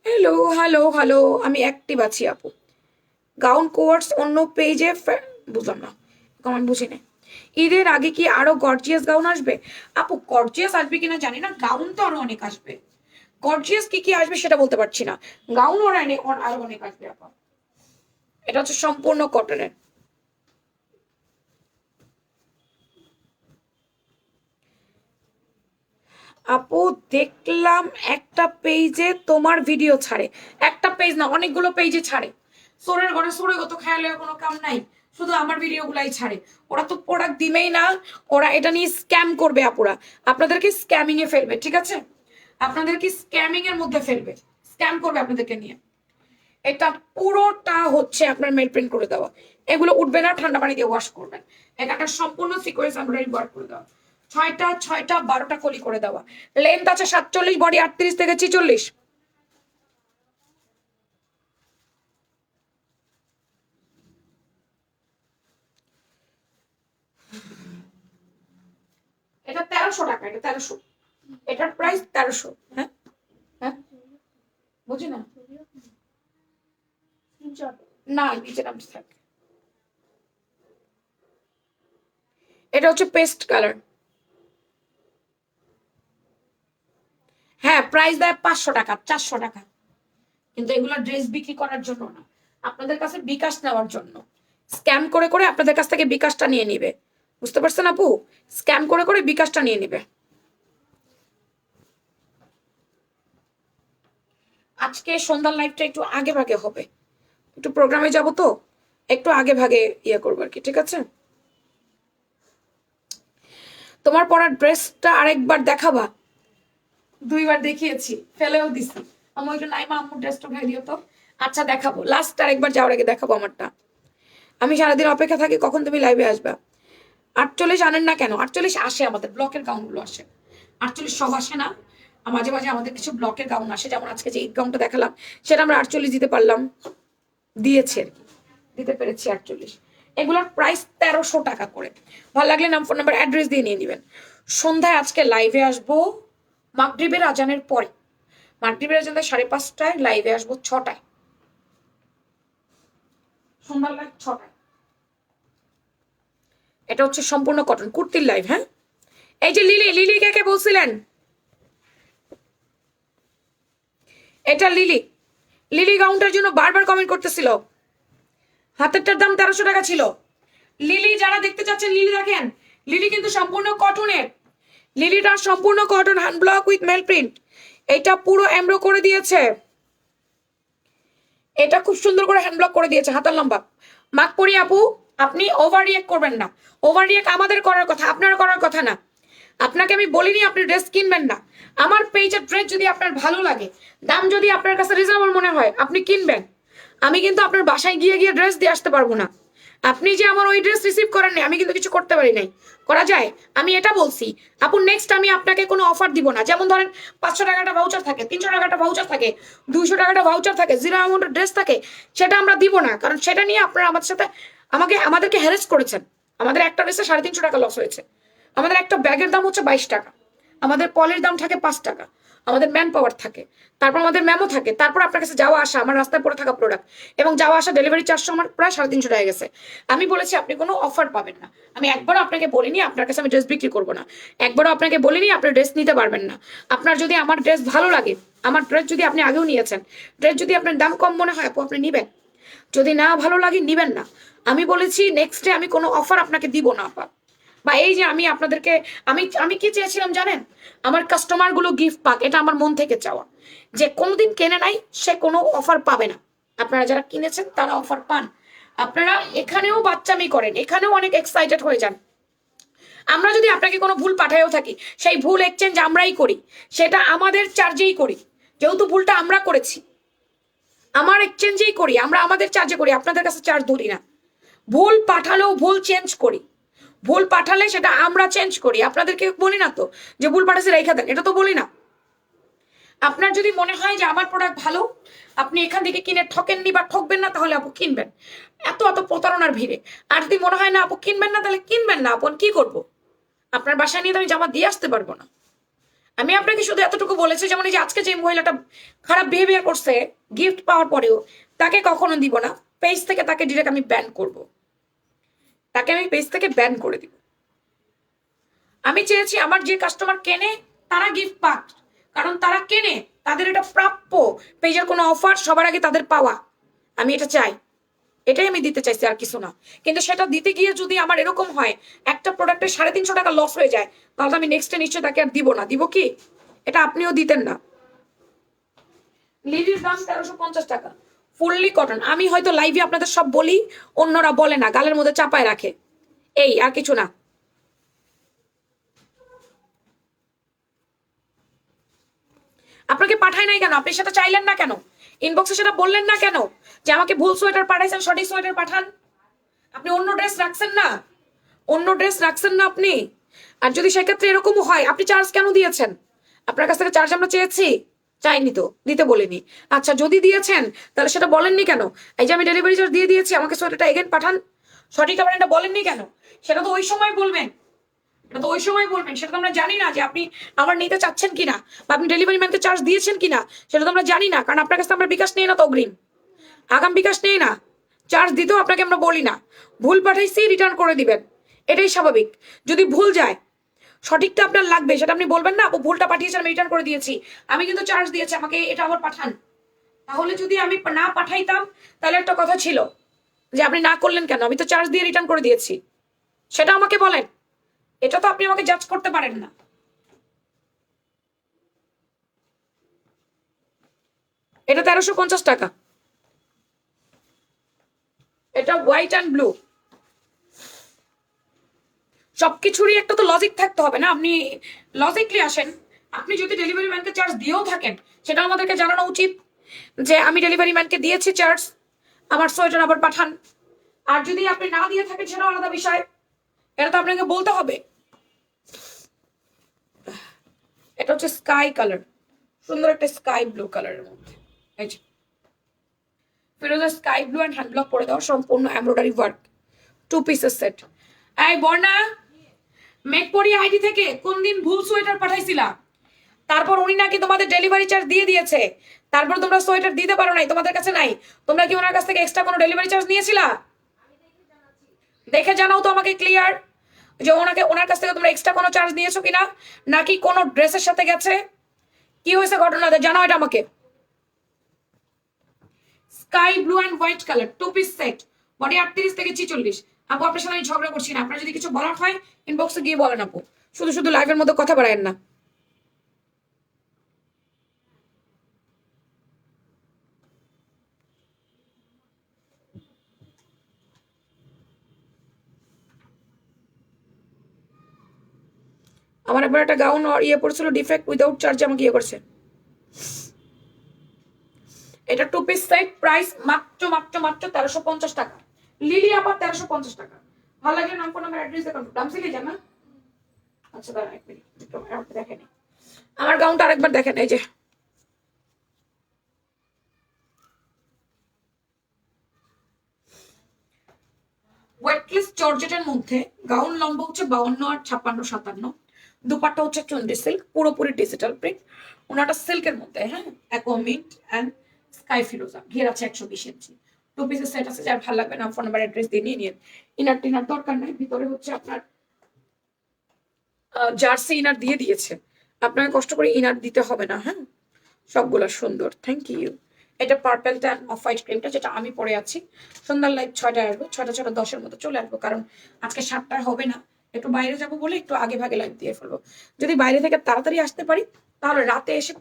হ্যালো হ্যালো হ্যালো, আমি অ্যাক্টিভ আছি আপু। গাউন কোয়ার্স অন্য পেজে, বুঝলাম না, কমেন্ট বুঝি না। ঈদের আগে কি আরো গর্জিয়াস গাউন আসবে? আপু গর্জিয়াস আসবে কিনা জানি না, গাউন তো আরো অনেক আসবে। গর্জিয়াস কি কি আসবে সেটা বলতে পারছি না, গাউন ওর আরো অনেক আসবে আপা। এটা হচ্ছে সম্পূর্ণ কটনের। আপু দেখলাম একটা পেজে তোমার ভিডিও ছাড়ে, একটা পেজ না অনেকগুলো পেজে ছাড়ে। সোরের ঘরে সোরে গত খেয়ালে কোনো কাম নাই, শুধু আমার ভিডিও গুলাই ছাড়ে। ওরা তো প্রোডাক্ট দিবেই না, ওরা এটা নিয়ে স্ক্যাম করবে আপুরা, আপনাদেরকে স্ক্যামিং এ ফেলবে, ঠিক আছে? আপনাদেরকে স্ক্যামিং এর মধ্যে ফেলবে, স্ক্যাম করবে আপনাদেরকে নিয়ে। এটা পুরোটা হচ্ছে আপনার মেল প্রিন্ট করে দেওয়া, এগুলো উঠবে না, ঠান্ডা পানি দিয়ে ওয়াশ করবেন। একটা সম্পূর্ণ সিকোয়েন্স এমব্রয়ডারি ওয়ার্ক করে দেওয়া, 6টা 6টা 12টা কলি করে দেওয়া। লেন্থ আছে 47, বডি 38 থেকে 46। এটা 1300 টাকা, এটা 1300, এটার প্রাইস 1300। হ্যাঁ হ্যাঁ, বুঝি না, না নিচে নামতে থাকে। এটা হচ্ছে পেস্ট কালার, হ্যাঁ প্রাইস দেয় 500 টাকা 400 টাকা, কিন্তু এগুলো ড্রেস বিক্রি করার জন্য না, আপনাদের কাছে বিকাশ নেওয়ার জন্য। স্ক্যাম করে করে আপনাদের কাছ থেকে বিকাশটা নিয়ে নিবে, বুঝতে পারছেন আপু? স্ক্যাম করে করে বিকাশটা নিয়ে নিবে। আজকে সন্ধ্যার লাইভটা একটু আগে ভাগে হবে, একটু প্রোগ্রামে যাব তো, একটু আগে ভাগে ইয়ে করবো আর কি, ঠিক আছে? তোমার পরার ড্রেসটা আরেকবার দেখাবা? 2বার দেখিয়েছি, ফেলেও দিছি। আমার একটু নাইমা আম্মুর ড্রেসটা উঠাই দিও তো। আচ্ছা দেখাবো, লাস্ট আরেকবার যাওয়ার আগে দেখাবো আমারটা। আমি সারাদিন অপেক্ষা থাকি কখন তুমি লাইভে আসবা। 48 আনেন না কেন? 48 আসে, আমাদের ব্লকের গাউনগুলো আসে, 48 সব আসে না। মাঝে মাঝে আমাদের কিছু ব্লকের গাউন আসে, যেমন আজকে যে ঈদ গাউনটা দেখালাম সেটা আমরা 48 দিতে পারলাম, দিয়েছি আর কি, দিতে পেরেছি 48। এগুলোর প্রাইস 1300 টাকা করে। ভালো লাগলে নাম, ফোন নাম্বার, অ্যাড্রেস দিয়ে নিয়ে নেবেন। সন্ধ্যায় আজকে লাইভে আসবো মাগরিবের আজানের পরে, মাগরিবের আজান 5:30টায়, লাইভে আসবো 6টায়, সন্ধ্যার লাইভ 6টায়। এটা হচ্ছে সম্পূর্ণ কটন কুর্তির লাইভ। হ্যাঁ, এই যে লিলি, লিলি কে কে বলছিলেন? এটা লিলি, লিলি গাউনটার জন্য বারবার কমেন্ট করতেছিল। হাতেরটার দাম 1300 টাকা ছিল। লিলি যারা দেখতে চাচ্ছেন, লিলি দেখেন, লিলি কিন্তু সম্পূর্ণ কটনের, লিলিটা সম্পূর্ণ cotton, hand block with mail print. এটা পুরো এমব্রো করে দিয়েছে, এটা খুব সুন্দর করে হ্যান্ড ব্লক করে দিয়েছে, হাতার লম্বা। মাকপরি আপু, আপনি ওভার রিয়েক্ট করবেন না। ওভার রিয়েক্ট আমাদের করার কথা, আপনার করার কথা না। আপনাকে আমি বলিনি আপনি ড্রেস কিনবেন না। আমার পেজের ড্রেস যদি আপনার ভালো লাগে, দাম যদি আপনার কাছে রিজনেবল মনে হয়, আপনি কিনবেন। আমি কিন্তু আপনার বাসায় গিয়ে গিয়ে ড্রেস দিয়ে আসতে পারবো না। আপনি যে আমার ওই ড্রেস রিসিভ করেন নাই, আমি কিন্তু কিছু করতে পারি নাই। করা যায়, আমি এটা বলছি। আপু নেক্সট আমি আপনাকে কোনো অফার দিব না। যেমন ধরেন 500 টাকাটা ভাউচার থাকে, 300 টাকাটা ভাউচার থাকে, 200 টাকাটা ভাউচার থাকে, জিরো অ্যামাউন্টের ড্রেস থাকে, সেটা আমরা দিব না। কারণ সেটা নিয়ে আপনারা আমাদের সাথে আমাদেরকে হ্যারেস করেছেন। আমাদের একটা ড্রেসে 350 টাকা লস হয়েছে। আমাদের একটা ব্যাগের দাম হচ্ছে 22 টাকা, আমাদের পলের দাম থাকে 5 টাকা, আমাদের ম্যান পাওয়ার থাকে, তারপর আমাদের ম্যামও থাকে, তারপর আপনার কাছে যাওয়া আসা, আমার রাস্তায় পড়ে থাকা প্রোডাক্ট এবং যাওয়া আসা ডেলিভারি চার্জ আমার প্রায় 350 টাকা গেছে। আমি বলেছি আপনি কোনো অফার পাবেন না। আমি একবারও আপনাকে বলিনি আপনার কাছে আমি ড্রেস বিক্রি করবো না, একবারও আপনাকে বলিনি আপনি ড্রেস নিতে পারবেন না। আপনার যদি আমার ড্রেস ভালো লাগে, আমার ড্রেস যদি আপনি আগেও নিয়েছেন, ড্রেস যদি আপনার দাম কম মনে হয় আপু আপনি নিবেন, যদি না ভালো লাগে নিবেন না। আমি বলেছি নেক্সটে আমি কোনো অফার আপনাকে দিব না আপা। বা এই যে আমি আপনাদেরকে, আমি কি চেয়েছিলাম জানেন? আমার কাস্টমার গুলো গিফট পাক, এটা আমার মন থেকে চাওয়া। যে কোনোদিন কেনে নাই সে কোনো অফার পাবে না। আপনারা যারা কিনেছেন তারা অফার পান। আপনারা এখানেও বাচ্চামি করেন, এখানেও অনেক এক্সাইটেড হয়ে যান। আমরা যদি আপনাকে কোনো ভুল পাঠায়ও থাকি, সেই ভুল এক্সচেঞ্জ আমরাই করি, সেটা আমাদের চার্জেই করি। যেহেতু ভুলটা আমরা করেছি, আমার এক্সচেঞ্জেই করি, আমরা আমাদের চার্জে করি, আপনাদের কাছে চার্জ ধরি না। ভুল পাঠালেও ভুল চেঞ্জ করি, ভুল পাঠালে সেটা আমরা চেঞ্জ করি। আপনাদেরকে বলি না তো যে ভুল পাঠাচ্ছে রেখা দেন, এটা তো বলি না। আপনার যদি মনে হয় যে আমার প্রোডাক্ট ভালো, আপনি এখান থেকে কিনে ঠকেননি বা ঠকবেন না, তাহলে আপু কিনবেন। এত এত প্রতারণার ভিড়ে। আর যদি মনে হয় না আপু কিনবেন না, তাহলে কিনবেন না। আপন কি করব? আপনার বাসায় নিয়ে তো আমি জামা দিয়ে আসতে পারবো না। আমি আপনাকে শুধু এতটুকু বলেছি, যেমন এই যে আজকে যে মহিলাটা খারাপ বিহেভিয়ার করছে গিফট পাওয়ার পরেও, তাকে কখনো দিব না পেজ থেকে, তাকে ডিরেক্ট আমি ব্যান করব, তাকে আমি পেজ থেকে ব্যান করে দিব। আমি চেয়েছি আমার যে কাস্টমার কেনে তারা গিফট পাক, কারণ তারা কেনে, তাদের এটা প্রাপ্য। পেজের কোনো অফার সবার আগে তাদের পাওয়া, আমি এটা চাই, এটাই আমি দিতে চাইছি, আর কিছু না। কিন্তু সেটা দিতে গিয়ে যদি আমার এরকম হয় একটা প্রোডাক্টে 350 টাকা লস হয়ে যায়, তাহলে আমি নেক্সটে নিশ্চয়ই তাকে আর দিব না। দিব কি? এটা আপনিও দিতেন না। লিলির দাম 1350 টাকা, ফুললি কটন। আমি হয়তো লাইভে আপনাদের সব বলি, অন্যরা বলে না, গালের মধ্যে চাপায় রাখে, এই আর কিছু না। আপনাকে পাঠাই নাই কেন? আপনি সেটা চাইলেন না কেন? ইনবক্সে সেটা বললেন না কেন যে আমাকে ভুল সোয়েটার পাঠাইছেন, সঠিক সোয়েটার পাঠান? আপনি অন্য ড্রেস রাখছেন না, অন্য ড্রেস রাখছেন না আপনি। আর যদি সেক্ষেত্রে এরকমও হয়, আপনি চার্জ কেন দিয়েছেন? আপনার কাছ থেকে চার্জ আমরা চেয়েছি? চাইনি তো, দিতে বলিনি। আচ্ছা যদি দিয়েছেন তাহলে সেটা বলেননি কেন? এই যে আমি ডেলিভারি চার্জ দিয়ে দিয়েছি, আমাকে সোয়েটারটা এগেন পাঠান, সঠিক আপনি এটা বলেননি কেন? সেটা তো ওই সময় বলবেন, এটা তো ওই সময় বলবেন। সেটা তো আমরা জানি না যে আপনি আমার নিতে চাচ্ছেন কিনা, বা আপনি ডেলিভারি ম্যানকে চার্জ দিয়েছেন কিনা, সেটা তো আমরা জানি না। কারণ আপনার কাছে আমরা বিকাশ নেই না, তো অগ্রিম আগাম বিকাশ নেই না, চার্জ দিতেও আপনাকে আমরা বলি না। ভুল পাঠাইছি রিটার্ন করে দিবেন, এটাই স্বাভাবিক। যদি ভুল যায়, সঠিকটা আপনার লাগবে, সেটা আপনি বলবেন না আপু ভুলটা পাঠিয়েছেন আমি রিটার্ন করে দিয়েছি, আমি কিন্তু চার্জ দিয়েছি, আমাকে এটা আবার পাঠান। তাহলে যদি আমি না পাঠাইতাম তাহলে একটা কথা ছিল যে আপনি না করলেন কেন, আমি তো চার্জ দিয়ে রিটার্ন করে দিয়েছি, সেটা আমাকে বলেন। এটা তো আপনি আমাকে জাজ করতে পারেন না। এটা 1350 টাকা, এটা হোয়াইট অ্যান্ড ব্লু। সবকিছুরই একটা তো লজিক থাকতে হবে না? আপনি লজিকলি আসেন। আপনি যদি ডেলিভারি ম্যানকে চার্জ দিয়েও থাকেন, সেটা আমাদেরকে জানানো উচিত যে আমি ডেলিভারি ম্যানকে দিয়েছি চার্জ, আমার সোয়েটার আবার পাঠান। আর যদি আপনি না দিয়ে থাকেন সেটা আলাদা বিষয়, এটা তো আপনাকে বলতে হবে। এটা হচ্ছে স্কাই কালার, সুন্দর একটা স্কাই ব্লু কালারের মধ্যে। এই যে ফিরোজা sky blue and hand block করে দেওয়া সম্পূর্ণ এমব্রয়ডারি ওয়ার্ক 2 পিসের সেট। এই বর্ণা, মেকপরি আইডি থেকে কোন দিন ভুল সোয়েটার পাঠাইছিলা, তারপর উনি নাকি তোমাদের ডেলিভারি চার্জ দিয়ে দিয়েছে, তারপর তোমরা সোয়েটার দিতে পারো নাই, তোমাদের কাছে নাই, তোমরা কি ওনার কাছ থেকে এক্সট্রা কোনো ডেলিভারি চার্জ নিয়েছিলা? দেখে জানাও তো আমাকে ক্লিয়ার যে ওনার কাছ থেকে তোমরা এক্সট্রা কোনো চার্জ নিয়েছো কিনা, নাকি কোনো ড্রেসের সাথে গেছে, কি হয়েছে ঘটনাটা জানাও এটা আমাকে। Sky blue and white colour 2 piece set, body 38 থেকে 46। আপু আপনার সাথে আমি ঝগড়া করছি না, আপনার যদি কিছু বলার হয় ইনবক্সে গিয়ে বলেন আপু, শুধু শুধু লাইভের মধ্যে কথা বাড়ায়েন না। আমার একবার একটা গাউন ইয়ে পড়ছিল ডিফেক্ট উইদাউট চার্জ, আমাকে ইয়ে করছে। এটা 2 পিস সেট, প্রাইস মাত্র মাত্র মাত্র 1350 টাকা। লিলি আবার 1350 টাকা। ভালো লাগলে নাম ফোন নাম্বার অ্যাড্রেস দেখান, দাম সিলে যান না। আচ্ছা দাঁড়ান এক মিনিট, একটু আমাকে দেখেন আমার গাউনটা আরেকবার দেখেন। এই যে ওয়েটলেস জর্জেটের মধ্যে গাউন লম্বা হচ্ছে 52 আর 56 57, দুপাট্টা হচ্ছে চন্ডি সিল্ক, পুরোপুরি ডিজিটাল প্রিন্ট, ওনাটা সিল্কের মধ্যে, হ্যাঁ অ্যাকোয়া মিন্ট এন্ড স্কাই ফিরোজা, ঘের আছে 120 ইঞ্চি। 2 পিসের সেট আছে, যার ভালো লাগবে নাম ফোন নাম্বার অ্যাড্রেস দিয়ে নিয়ে নিন। ইনার টিনার দরকার নাই, ভিতরে হচ্ছে আপনার জার্সি ইনার দিয়ে দিয়েছে, আপনাকে কষ্ট করে ইনার দিতে হবে না। হ্যাঁ সবগুলো সুন্দর, থ্যাংক ইউ। এটা পার্পেলটা অফ হোয়াইট ক্রিমটা যেটা আমি পরে আছি। সন্ধ্যার লাইভ 6টায় আসবো, 6টা 10-এর মতো চলে আসবো, কারণ আজকে 7টায় হবে না, একটু বাইরে যাবো বলে একটু আগে ভাগে লাইভ দিয়ে ফেলবো। যদি বাইরে থেকে তাড়াতাড়ি আসতে পারি তাহলে রাতে এসে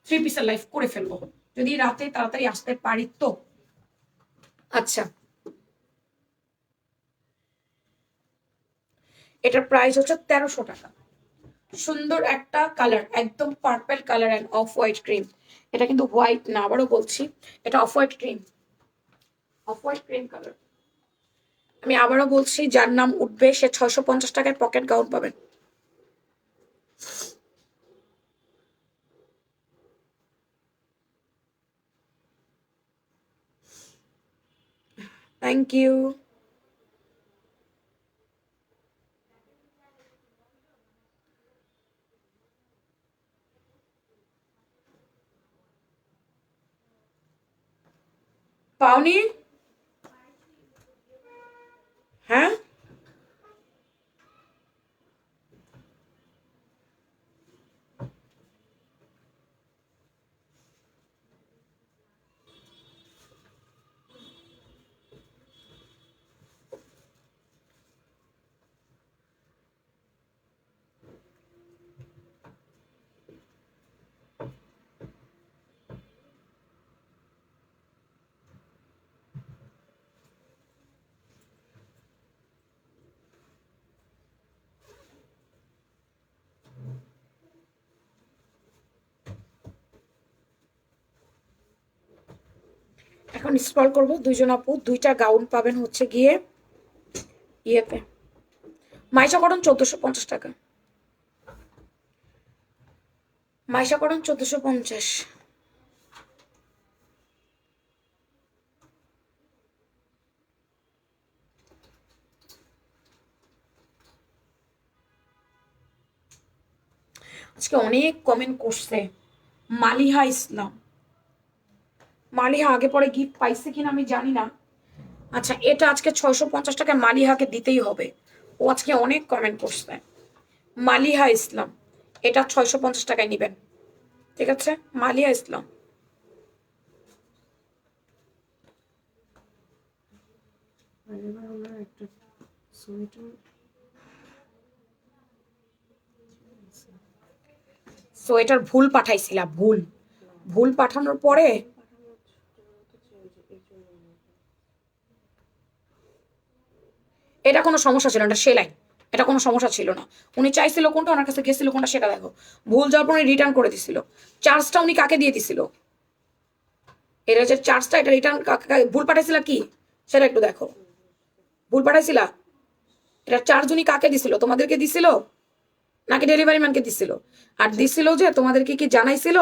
3 পিসের লাইভ করে ফেলবো, যদি রাতে তাড়াতাড়ি আসতে পারি তো। আচ্ছা, এটার প্রাইস হচ্ছে 1300 টাকা। সুন্দর একটা কালার, একদম purple colour and off white cream. এটা কিন্তু হোয়াইট না, আবারও বলছি এটা off white cream, off white cream colour. আমি আবারও বলছি, যার নাম উঠবে সে 650 টাকায় পকেট গাউন পাবেন। Thank you. পাওনি? হ্যাঁ এখন স্ক্রল করবো, দুইজন আপু 2টা গাউন পাবেন হচ্ছে গিয়ে ইয়েতে, মাইশা করুন 1450 টাকা, মাইশা করুন 1450। আজকে অনেক কমেন্ট করছে মালিহা ইসলাম, মালিহা আগে পরে গিফট পাইছে কিনা আমি জানি না। আচ্ছা এটা আজকে 650 টাকায় মালিহাকে দিতেই হবে, ও আজকে অনেক কমেন্ট করছে। মালিহা ইসলাম, এটা 650 টাকায় নিবেন, ঠিক আছে? মালিহা ইসলাম। এবার আমরা একটা সোয়েটার সো এটার ভুল পাঠাইছিলাম, ভুল ভুল পাঠানোর পরে এটা কোনো সমস্যা ছিল না, এটা সেলাই, এটা কোনো সমস্যা ছিল না। উনি চাইছিল কোনটা, ওনার কাছে গেছিল কোনটা সেটা দেখো, ভুল যাওয়ার পর উনি রিটার্ন করে দিছিল। চার্জটা উনি কাকে দিয়ে দিছিল, এটা যে চার্জটা এটা রিটার্ন ভুল পাঠাইছিল কি সেটা একটু দেখো, ভুল পাঠাইছিলা, এটা চার্জ উনি কাকে দিছিল, তোমাদেরকে দিছিল নাকি ডেলিভারি ম্যানকে দিছিল? আর দিছিল যে তোমাদেরকে কি জানাইছিল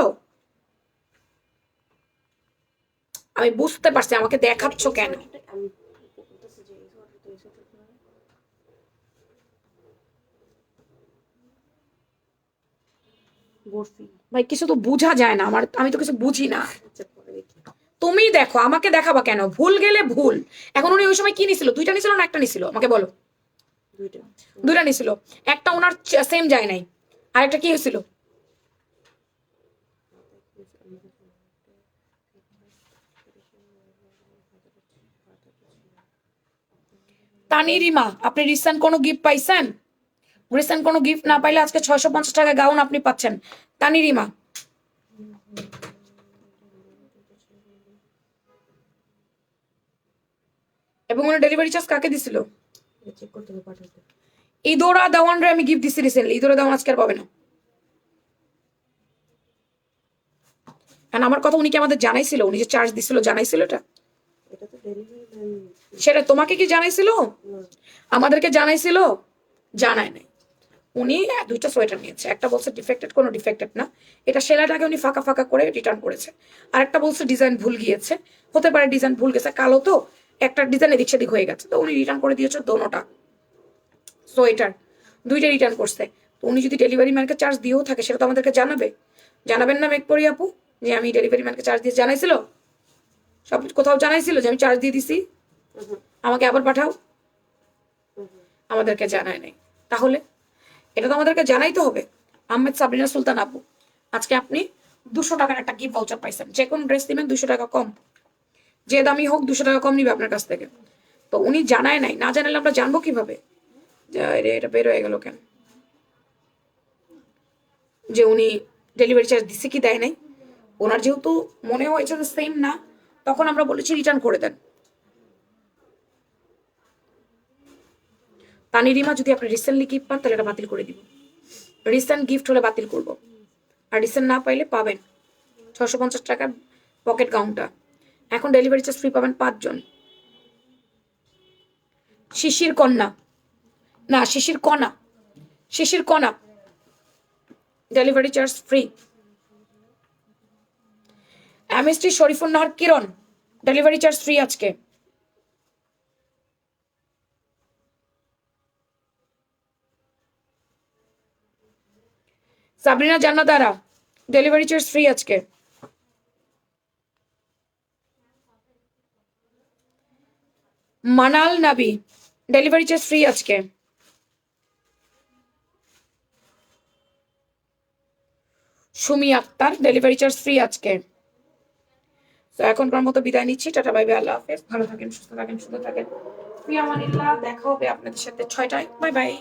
আমি বুঝতে পারছি, আমাকে দেখাচ্ছ কেন? আমি বলতেছি যে এই সোয়েটার তো এই সোয়েটার পরে বরফি। ভাই কিছু তো বোঝা যায় না আমার, আমি তো কিছু বুঝি না। আচ্ছা পরে দেখি। তুমি দেখো, আমাকে দেখাবা কেন? ভুল গেলে ভুল। এখন উনি ওই সময় কি নিছিল? দুইটা নিছিল না একটা নিছিল? আমাকে বলো। দুইটা। দুইটা নিছিল। একটা ওনার সেম যায় নাই, আরেকটা কি হয়েছিল? তানিরিমা, আপনি রিসেন্ট কোনো গিফট পাইছেন? রিসেন্ট কোনো গিফট না পাইলে আজকে 650 টাকা গাউন আপনি পাচ্ছেন। তানিরিমা, এবং উনি ডেলিভারি চার্জ কাকে দিছিল? চেক করতে হবে পাঠাতে। ইদোরা দেওয়ান রে আমি গিফট দিছি রিসেন্টলি। ইদোরা দেওয়ান আজকে আর পাবে না। And আমার কথা উনি কি আমাদের জানাইছিল? উনি যে চার্জ দিছিল জানাইছিল এটা? এটা তো ডেলিভারি ম্যান। সেটা তোমাকে কি জানাইছিল? না আমাদেরকে জানাইছিল? জানায় নাই। উনি দুইটা সোয়েটার নিয়েছে, একটা বলছে ডিফেক্টেড, কোনো ডিফেক্টেড না, এটা সেলাটাকে উনি ফাঁকা ফাঁকা করে রিটার্ন করেছে। আর একটা বলছে ডিজাইন ভুল গিয়েছে, হতে পারে ডিজাইন ভুল গেছে, কালো তো একটা ডিজাইন এদিক সেদিক হয়ে গেছে, তো উনি রিটার্ন করে দিয়েছে দোনোটা সোয়েটার, দুইটা রিটার্ন করছে। তো উনি যদি ডেলিভারি ম্যানকে চার্জ দিয়েও থাকে সেটা তো আমাদেরকে জানাবে। জানাবেন না মেঘপরি আপু যে আমি ডেলিভারি ম্যানকে চার্জ দিয়ে? জানাইছিল? সব কোথাও জানাইছিল যে আমি চার্জ দিয়ে দিছি, আমাকে আবার পাঠাও? আমাদেরকে জানায় নাই। তাহলে এটা তো আমাদেরকে জানাইতে হবে। আহমেদ সাবরিনা সুলতান আপু, আজকে আপনি 200 টাকার একটা গিফট ভাউচার পাইছেন। যে কোনো ড্রেস দিবেন 200 টাকা কম, যে দামি হোক 200 টাকা কম নিবে আপনার কাছ থেকে। তো উনি জানায় নাই, না জানালে আমরা জানবো কিভাবে যে এটা বের হয়ে গেল কেন, যে উনি ডেলিভারি চার্জ দিচ্ছে কি দেয় নাই? ওনার যেহেতু মনে হয়েছে যে সেম না, তখন আমরা বলেছি রিটার্ন করে দেন। তানিরিমা, যদি আপনি রিসেন্টলি গিফট পান তাহলে এটা বাতিল করে দিব। রিসেন্ট গিফট হলে বাতিল করব, আর রিসেন্ট না পাইলে পাবেন 650 টাকার পকেট গাউনটা। এখন ডেলিভারি চার্জ ফ্রি পাবেন 5 জন। শিশির কন্যা, না শিশির Kona, Shishir Kona, delivery charge free. MST Sharifun Nahar Kiron, delivery charge free আজকে। Sabrina Jannatara, delivery charge free আজকে। Manal Nabi, delivery charge free আজকে। Sumi Akter, delivery charge free আজকে। তো এখনকার মতো বিদায় নিচ্ছি, টাটা বাই বাই, আল্লাহ হাফেজ, ভালো থাকেন, সুস্থ থাকেন, সুন্দর থাকেন, ফিয়ামানিল্লাহ। দেখা হবে আপনাদের সাথে 6টায়। Bye bye.